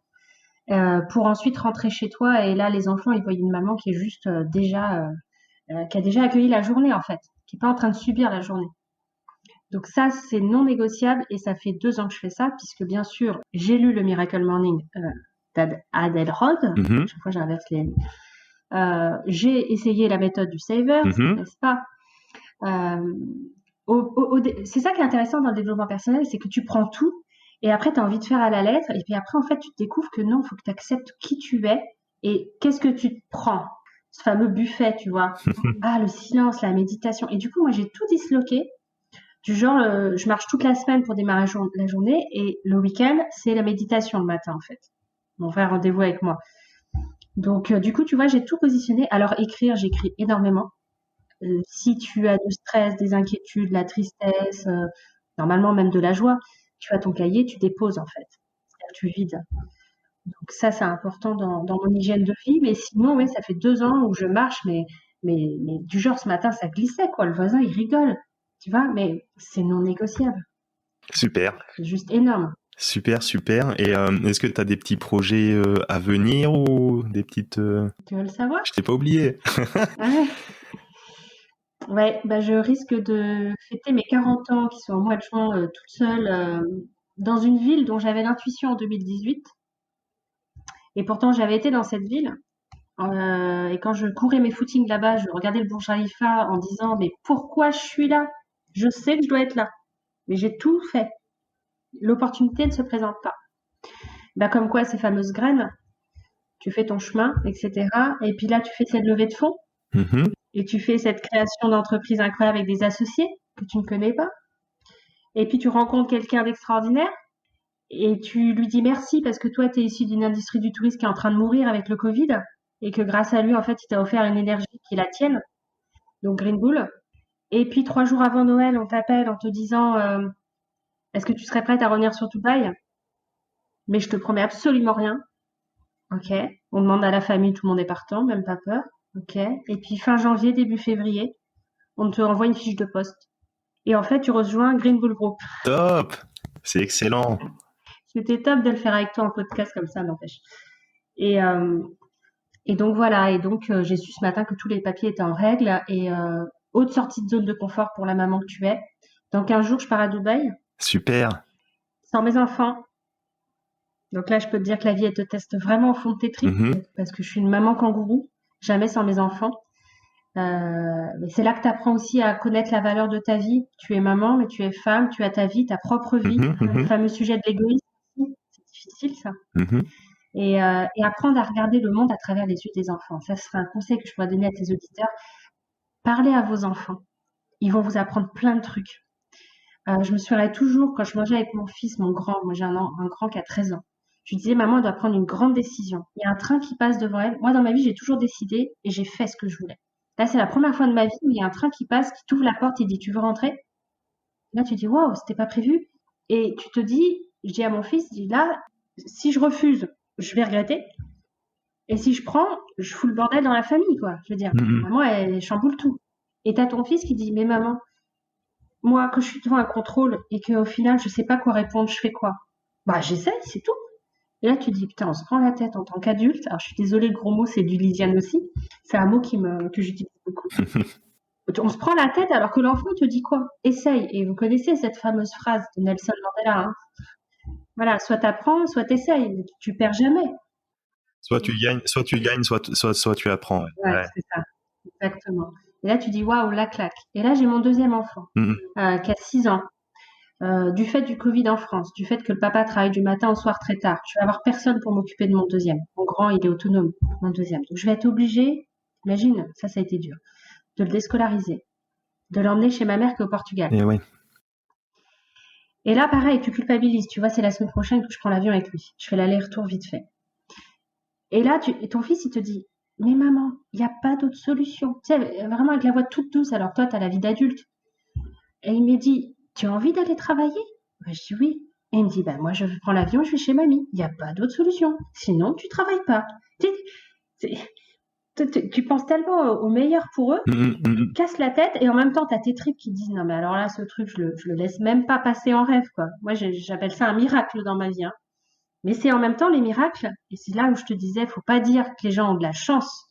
pour ensuite rentrer chez toi. Et là, les enfants, ils voient une maman qui est juste qui a déjà accueilli la journée en fait, qui est pas en train de subir la journée. Donc ça, c'est non négociable et ça fait 2 ans que je fais ça, puisque bien sûr, j'ai lu le Miracle Morning d'Adele Rhodes. Mhm. Chaque fois, j'inverse les... j'ai essayé la méthode du Savers, Mhm. n'est-ce pas? Euh, c'est ça qui est intéressant dans le développement personnel, c'est que tu prends tout et après, tu as envie de faire à la lettre et puis après, en fait, tu te découvres que non, il faut que tu acceptes qui tu es et qu'est-ce que tu te prends. Ce fameux buffet, tu vois. Ah, le silence, la méditation. Et du coup, moi, j'ai tout disloqué. Du genre, je marche toute la semaine pour démarrer la journée et le week-end, c'est la méditation le matin en fait. Mon vrai rendez-vous avec moi. Donc, du coup, tu vois, j'ai tout positionné. Alors, écrire, j'écris énormément. Si tu as du stress, des inquiétudes, la tristesse, normalement même de la joie, tu as ton cahier, tu déposes en fait. C'est-à-dire que tu vides. Donc ça, c'est important dans mon hygiène de vie. Mais sinon, oui, ça fait 2 ans où je marche, mais du genre ce matin, ça glissait quoi. Le voisin, il rigole, tu vois. Mais c'est non négociable. Super. C'est juste énorme. Super, super. Et est-ce que tu as des petits projets à venir ou des petites... Tu veux le savoir? Je t'ai pas oublié. Ah ouais. Ouais, bah je risque de fêter mes 40 ans qui sont au mois de juin toute seule dans une ville dont j'avais l'intuition en 2018. Et pourtant, j'avais été dans cette ville. Et quand je courais mes footings là-bas, je regardais le Burj Khalifa en disant, mais pourquoi je suis là? Je sais que je dois être là. Mais j'ai tout fait. L'opportunité ne se présente pas. Bah, comme quoi, ces fameuses graines, tu fais ton chemin, etc. Et puis là, tu fais cette levée de fonds. Mhm. Et tu fais cette création d'entreprise incroyable avec des associés que tu ne connais pas. Et puis tu rencontres quelqu'un d'extraordinaire et tu lui dis merci parce que toi, tu es issu d'une industrie du tourisme qui est en train de mourir avec le Covid et que grâce à lui, en fait, il t'a offert une énergie qui est la tienne, donc Green Bull. Et puis 3 jours avant Noël, on t'appelle en te disant est-ce que tu serais prête à revenir sur Dubaï? Mais je te promets absolument rien. Ok. On demande à la famille, tout le monde est partant, même pas peur. Ok. Et puis fin janvier, début février, on te envoie une fiche de poste. Et en fait, tu rejoins Green Bull Group. Top. C'est excellent. C'était top de le faire avec toi en podcast comme ça, n'empêche. Et, euh, et donc voilà. Et donc j'ai su ce matin que tous les papiers étaient en règle. Et haute sortie de zone de confort pour la maman que tu es. Dans 15 jours, je pars à Dubaï Super. sans mes enfants. Donc là, je peux te dire que la vie, elle te teste vraiment au fond de tes tripes Mhm. parce que je suis une maman kangourou, jamais sans mes enfants. Mais c'est là que tu apprends aussi à connaître la valeur de ta vie. Tu es maman, mais tu es femme, tu as ta vie, ta propre vie. Mhm. Le Mhm. fameux sujet de l'égoïsme aussi, c'est difficile ça. Mhm. Et apprendre à regarder le monde à travers les yeux des enfants. Ça serait un conseil que je pourrais donner à tes auditeurs. Parlez à vos enfants. Ils vont vous apprendre plein de trucs. Je me souviendrai toujours quand je mangeais avec mon fils, mon grand, moi j'ai un grand qui a 13 ans. Je lui disais, maman, elle doit prendre une grande décision. Il y a un train qui passe devant elle. Moi, dans ma vie, j'ai toujours décidé et j'ai fait ce que je voulais. Là, c'est la première fois de ma vie où il y a un train qui passe, qui t'ouvre la porte et dit, tu veux rentrer? Là, tu dis, waouh, c'était pas prévu. Et tu te dis, je dis à mon fils, je dis, là, si je refuse, je vais regretter. Et si je prends, je fous le bordel dans la famille, quoi. Je veux dire, Mhm. maman, elle chamboule tout. Et t'as ton fils qui dit, mais maman, moi, que je suis devant un contrôle et qu'au final, je sais pas quoi répondre, je fais quoi? Bah, j'essaye, c'est tout. Et là, tu te dis, putain, on se prend la tête en tant qu'adulte. Alors, je suis désolée, le gros mot, c'est du Lisiane aussi. C'est un mot que j'utilise beaucoup. On se prend la tête alors que l'enfant te dit quoi? Essaye. Et vous connaissez cette fameuse phrase de Nelson Mandela, hein. Voilà, soit t'apprends, soit t'essayes. Tu perds jamais. Soit tu gagnes, soit tu apprends. Ouais, Ouais. c'est ça. Exactement. Et là, tu dis, waouh, la claque. Et là, j'ai mon deuxième enfant, Mm, qui a 6 ans. Du fait du Covid en France, du fait que le papa travaille du matin au soir très tard, je vais avoir personne pour m'occuper de mon deuxième. Mon grand, il est autonome, mon deuxième. Donc, je vais être obligée, imagine, ça a été dur, de le déscolariser, de l'emmener chez ma mère qui est au Portugal. Et ouais. Et là, pareil, tu culpabilises. Tu vois, c'est la semaine prochaine que je prends l'avion avec lui. Je fais l'aller-retour vite fait. Et là, ton fils, il te dit, mais maman, il n'y a pas d'autre solution. Tu sais, vraiment avec la voix toute douce, alors toi, tu as la vie d'adulte. Et il me dit, tu as envie d'aller travailler? Bah, je dis oui. Et il me dit, bah, moi, je prends l'avion, je vais chez mamie. Il n'y a pas d'autre solution. Sinon, tu travailles pas. Tu penses tellement au meilleur pour eux, tu casses la tête et en même temps, tu as tes tripes qui disent, non, mais alors là, ce truc, je le laisse même pas passer en rêve, quoi. Moi, j'appelle ça un miracle dans ma vie, hein. Mais c'est en même temps les miracles, et c'est là où je te disais, faut pas dire que les gens ont de la chance.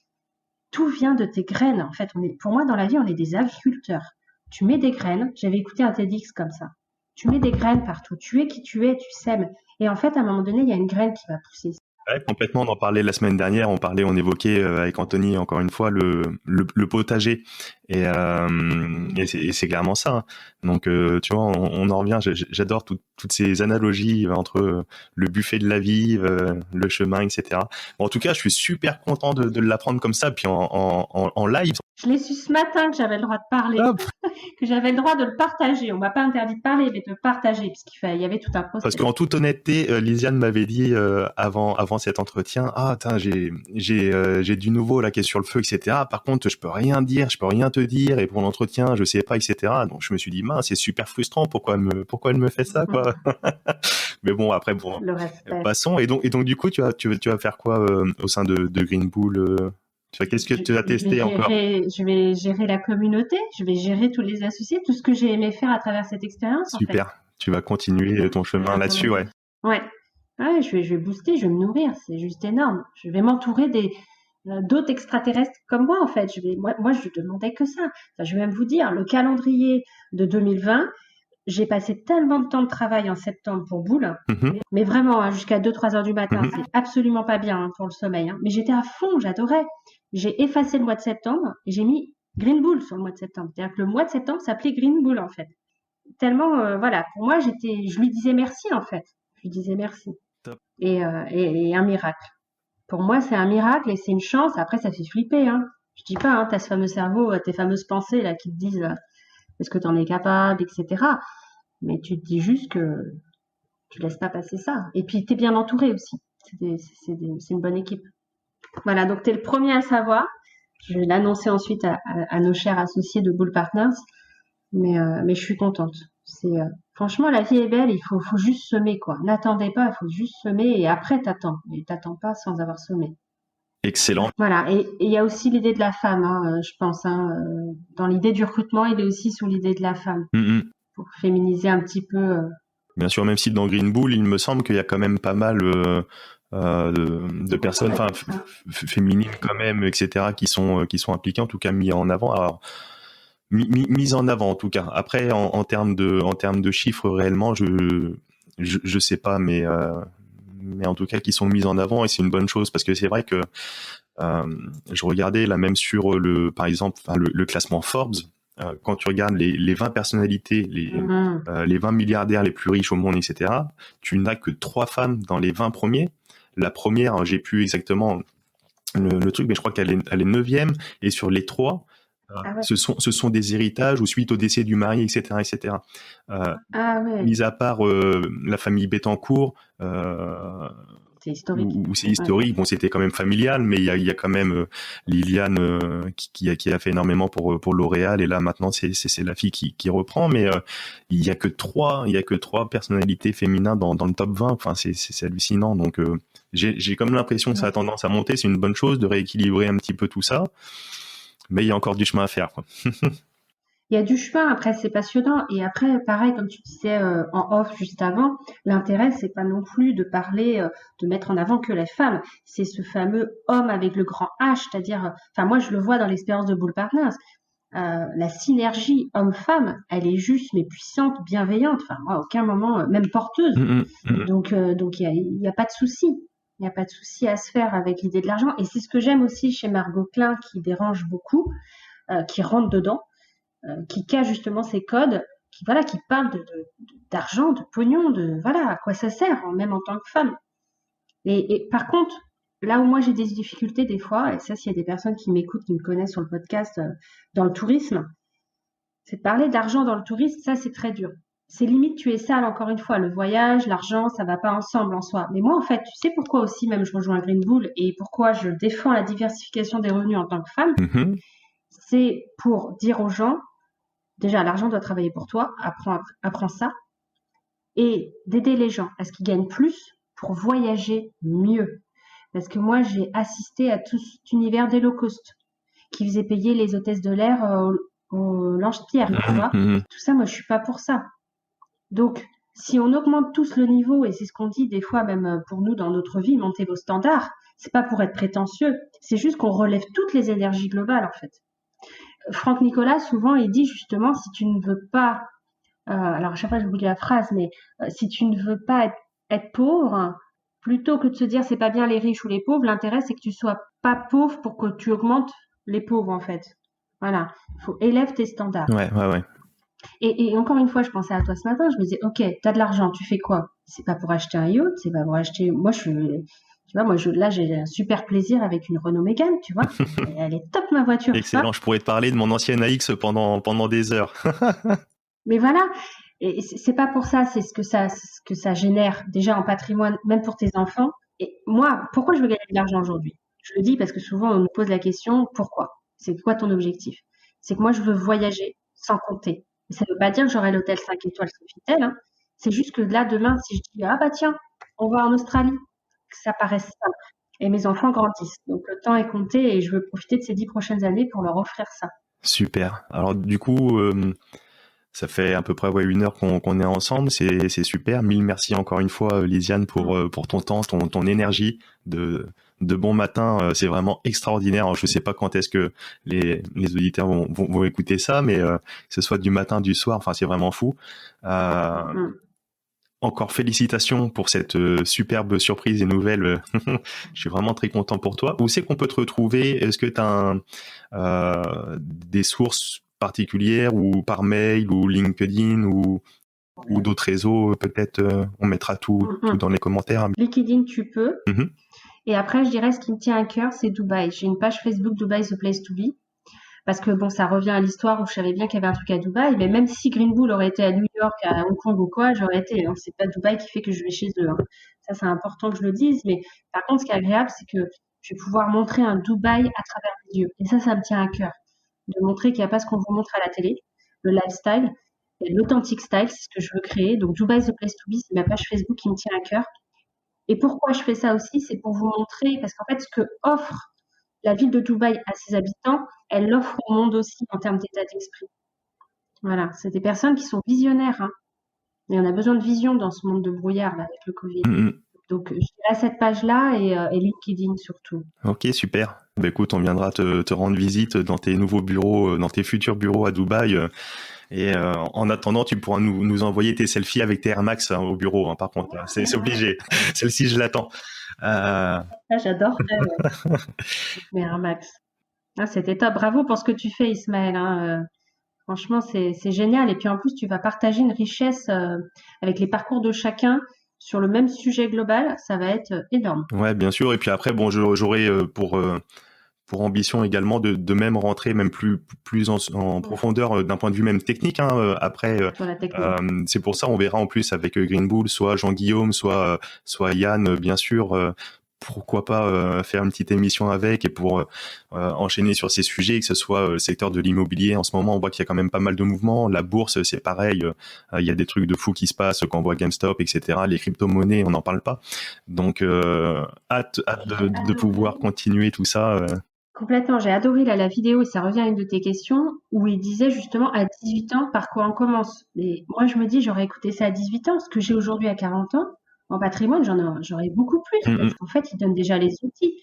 Tout vient de tes graines. En fait, pour moi, dans la vie, on est des agriculteurs. Tu mets des graines. J'avais écouté un TEDx comme ça. Tu mets des graines partout. Tu es qui tu es, tu sèmes. Et en fait, à un moment donné, il y a une graine qui va pousser. Ouais, complètement, on en parlait la semaine dernière, on évoquait avec Anthony encore une fois le potager et c'est clairement ça, hein. Donc tu vois, on en revient, j'adore toutes ces analogies entre le buffet de la vie, le chemin, etc. Bon, en tout cas, je suis super content de l'apprendre comme ça, puis en live. Je l'ai su ce matin que j'avais le droit de parler, que j'avais le droit de le partager. On m'a pas interdit de parler, mais de le partager, puisqu'il y avait tout un processus. Parce qu'en toute honnêteté, Lisiane m'avait dit avant cet entretien, j'ai du nouveau là qui est sur le feu, etc. Par contre, je peux rien dire, je peux rien te dire, et pour l'entretien, je sais pas, etc. Donc je me suis dit, mince, c'est super frustrant, pourquoi elle me fait ça, quoi. Mais bon, après, bon, passons. Et donc du coup, tu vas faire quoi au sein de Green Bull qu'est-ce que tu as testé encore? Je vais gérer la communauté, je vais gérer tous les associés, tout ce que j'ai aimé faire à travers cette expérience. Super, en fait. Tu vas continuer ton chemin là-dessus, ouais. Ouais, je vais booster, je vais me nourrir, c'est juste énorme. Je vais m'entourer d'autres extraterrestres comme moi, en fait. Moi, je demandais que ça. Enfin, je vais même vous dire, le calendrier de 2020, j'ai passé tellement de temps de travail en septembre pour Bull, mais vraiment, hein, jusqu'à 2-3 heures du matin, c'est absolument pas bien, hein, pour le sommeil, hein. Mais j'étais à fond, j'adorais. J'ai effacé le mois de septembre et j'ai mis Green Bull sur le mois de septembre. C'est-à-dire que le mois de septembre s'appelait Green Bull, en fait. Tellement, voilà, pour moi, je lui disais merci, en fait. Je lui disais merci. Top. Et un miracle. Pour moi, c'est un miracle et c'est une chance. Après, ça fait flipper, hein. Je dis pas, hein, t'as ce fameux cerveau, tes fameuses pensées là qui te disent est-ce que t'en es capable, etc. Mais tu te dis juste que tu laisses pas passer ça. Et puis, t'es bien entouré aussi. C'est une bonne équipe. Voilà, donc t'es le premier à le savoir. Je vais l'annoncer ensuite à nos chers associés de Bull Partners. Mais je suis contente. Franchement, la vie est belle, il faut juste semer, quoi. N'attendez pas, il faut juste semer et après t'attends. Et t'attends pas sans avoir semé. Excellent. Voilà, et il y a aussi l'idée de la femme, hein, je pense, hein, dans l'idée du recrutement, il est aussi sous l'idée de la femme, pour féminiser un petit peu. Bien sûr, même si dans Green Bull, il me semble qu'il y a quand même pas mal de personnes, enfin féminines quand même, etc., qui sont impliquées, en tout cas mis en avant. Alors mise en avant en tout cas. Après, en termes de chiffres réellement, je sais pas, mais en tout cas qui sont mises en avant et c'est une bonne chose parce que c'est vrai que je regardais là même sur par exemple le classement Forbes. Quand tu regardes les 20 personnalités, les 20 milliardaires les plus riches au monde, etc., tu n'as que 3 femmes dans les 20 premiers. La première, j'ai plus exactement le truc, mais je crois qu'elle est 9e, et sur les 3, ouais. ce sont des héritages ou suite au décès du mari, etc., etc. Ouais. Mis à part la famille Bettencourt, c'est historique. Où c'est historique. Ouais. Bon, c'était quand même familial, mais il y a quand même Liliane qui a fait énormément pour L'Oréal, et là maintenant c'est la fille qui reprend. Mais il y a que trois personnalités féminines dans le top 20. Enfin, c'est hallucinant. Donc j'ai comme l'impression que ça a tendance à monter. C'est une bonne chose de rééquilibrer un petit peu tout ça. Mais il y a encore du chemin à faire, quoi. Il y a du chemin, après c'est passionnant. Et après, pareil, comme tu disais en off juste avant, l'intérêt, c'est pas non plus de parler, de mettre en avant que les femmes. C'est ce fameux homme avec le grand H, c'est-à-dire, enfin moi je le vois dans l'expérience de Bull Partners. La synergie homme-femme, elle est juste, mais puissante, bienveillante. Enfin, moi, à aucun moment, même porteuse. Donc, il y a pas de souci. Il n'y a pas de souci à se faire avec l'idée de l'argent. Et c'est ce que j'aime aussi chez Margot Klein, qui dérange beaucoup, qui rentre dedans, qui cache justement ces codes, qui parle d'argent, de pognon, de voilà, à quoi ça sert, même en tant que femme. Et par contre, là où moi j'ai des difficultés des fois, et ça s'il y a des personnes qui m'écoutent, qui me connaissent sur le podcast dans le tourisme, c'est de parler d'argent dans le tourisme, ça c'est très dur. C'est limite tu es sale encore une fois, le voyage, l'argent, ça va pas ensemble en soi. Mais moi en fait, tu sais pourquoi aussi même je rejoins Green Bull et pourquoi je défends la diversification des revenus en tant que femme, c'est pour dire aux gens, déjà l'argent doit travailler pour toi, apprends ça, et d'aider les gens à ce qu'ils gagnent plus pour voyager mieux. Parce que moi, j'ai assisté à tout cet univers des low cost qui faisait payer les hôtesses de l'air au lance-pierre, tu vois. Tout ça, moi, je suis pas pour ça. Donc, si on augmente tous le niveau, et c'est ce qu'on dit des fois, même pour nous dans notre vie, montez vos standards, c'est pas pour être prétentieux, c'est juste qu'on relève toutes les énergies globales, en fait. Franck Nicolas, souvent, il dit justement, si tu ne veux pas, alors à chaque fois, j'oublie la phrase, mais si tu ne veux pas être pauvre, plutôt que de se dire c'est pas bien les riches ou les pauvres, l'intérêt c'est que tu sois pas pauvre pour que tu augmentes les pauvres en fait. Voilà, il faut élève tes standards. Ouais. Et encore une fois, je pensais à toi ce matin, je me disais ok, t'as de l'argent, tu fais quoi? C'est pas pour acheter un yacht, c'est pas pour acheter. Moi, là, j'ai un super plaisir avec une Renault Mégane, tu vois. Elle est top ma voiture. Excellent. Je pourrais te parler de mon ancienne AX pendant des heures. Mais voilà. Et c'est pas pour ça, c'est ce que ça génère déjà en patrimoine, même pour tes enfants. Et moi, pourquoi je veux gagner de l'argent aujourd'hui? Je le dis parce que souvent on nous pose la question, pourquoi? C'est quoi ton objectif? C'est que moi je veux voyager sans compter. Et ça veut pas dire que j'aurai l'hôtel 5 étoiles Sofitel, hein. C'est juste que là, demain, si je dis, ah bah tiens, on va en Australie, que ça paraisse simple. Et mes enfants grandissent. Donc le temps est compté et je veux profiter de ces 10 prochaines années pour leur offrir ça. Super. Alors du coup, ça fait à peu près 1 heure qu'on est ensemble, c'est super. Mille merci encore une fois, Lisiane, pour ton temps, ton énergie de bon matin. C'est vraiment extraordinaire. Alors, je sais pas quand est-ce que les auditeurs vont écouter ça, mais que ce soit du matin, du soir, enfin c'est vraiment fou. Encore félicitations pour cette superbe surprise et nouvelle. Je suis vraiment très content pour toi. Où c'est qu'on peut te retrouver? Est-ce que tu as des sources particulières ou par mail ou LinkedIn ou d'autres réseaux? Peut-être on mettra tout dans les commentaires. LinkedIn, tu peux. Et après, je dirais ce qui me tient à cœur, c'est Dubaï. J'ai une page Facebook Dubaï The Place to Be. Parce que bon, ça revient à l'histoire où je savais bien qu'il y avait un truc à Dubaï, mais même si Green Bull aurait été à New York, à Hong Kong ou quoi, j'aurais été. Hein. C'est pas Dubaï qui fait que je vais chez eux. Hein. Ça, c'est important que je le dise. Mais par contre, ce qui est agréable, c'est que je vais pouvoir montrer un Dubaï à travers les yeux. Et ça me tient à cœur. De montrer qu'il n'y a pas ce qu'on vous montre à la télé, le lifestyle, et l'authentic style, c'est ce que je veux créer. Donc Dubaï The Place to Be, c'est ma page Facebook qui me tient à cœur. Et pourquoi je fais ça aussi, c'est pour vous montrer, parce qu'en fait, ce que offre la ville de Dubaï à ses habitants, elle l'offre au monde aussi en termes d'état d'esprit. Voilà, c'est des personnes qui sont visionnaires. Hein. Et on a besoin de vision dans ce monde de brouillard là, avec le Covid. Donc, je dirais cette page-là et LinkedIn surtout. Ok, super. Bah, écoute, on viendra te rendre visite dans tes nouveaux bureaux, dans tes futurs bureaux à Dubaï. Et en attendant, tu pourras nous envoyer tes selfies avec tes Air Max au bureau, hein, par contre. C'est obligé. Celle-ci, je l'attends. J'adore mes Air Max. C'était top. Bravo pour ce que tu fais, Ismaël. Hein. Franchement, c'est génial. Et puis en plus, tu vas partager une richesse avec les parcours de chacun sur le même sujet global. Ça va être énorme. Ouais, bien sûr. Et puis après, bon, j'aurai pour ambition également de même rentrer même plus en profondeur d'un point de vue même technique. Hein, après, c'est pour ça on verra en plus avec Green Bull, soit Jean-Guillaume, soit Yann, bien sûr. Pourquoi pas faire une petite émission avec et pour enchaîner sur ces sujets, que ce soit le secteur de l'immobilier. En ce moment, on voit qu'il y a quand même pas mal de mouvements. La bourse, c'est pareil. Il y a des trucs de fou qui se passent quand on voit GameStop, etc. Les crypto-monnaies, on n'en parle pas. Donc, hâte de pouvoir continuer tout ça. Complètement, j'ai adoré là, la vidéo, et ça revient à une de tes questions, où il disait justement à 18 ans par quoi on commence. Et moi, je me dis, j'aurais écouté ça à 18 ans, ce que j'ai aujourd'hui à 40 ans, en patrimoine, j'aurais beaucoup plus, parce qu'en fait, il donne déjà les outils.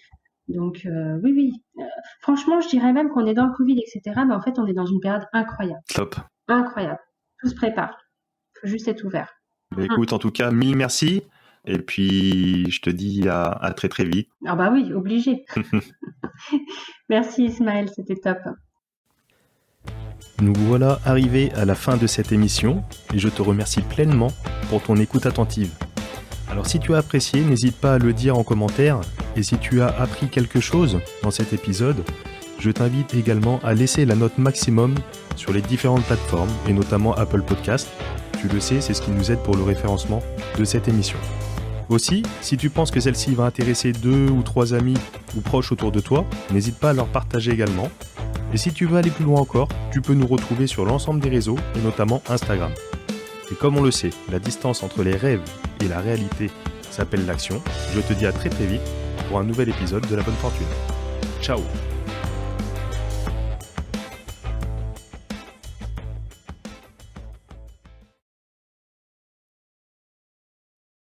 Donc, oui, oui. Franchement, je dirais même qu'on est dans le Covid, etc., mais en fait, on est dans une période incroyable. Top. Incroyable. Tout se prépare. Il faut juste être ouvert. Écoute, en tout cas, mille merci. Et puis, je te dis à très très vite. Ah bah oui, obligé. Merci Ismaël, c'était top. Nous voilà arrivés à la fin de cette émission et je te remercie pleinement pour ton écoute attentive. Alors si tu as apprécié, n'hésite pas à le dire en commentaire et si tu as appris quelque chose dans cet épisode, je t'invite également à laisser la note maximum sur les différentes plateformes et notamment Apple Podcast. Tu le sais, c'est ce qui nous aide pour le référencement de cette émission. Aussi, si tu penses que celle-ci va intéresser 2 ou 3 amis ou proches autour de toi, n'hésite pas à leur partager également. Et si tu veux aller plus loin encore, tu peux nous retrouver sur l'ensemble des réseaux et notamment Instagram. Et comme on le sait, la distance entre les rêves et la réalité s'appelle l'action. Je te dis à très très vite pour un nouvel épisode de La Bonne Fortune. Ciao!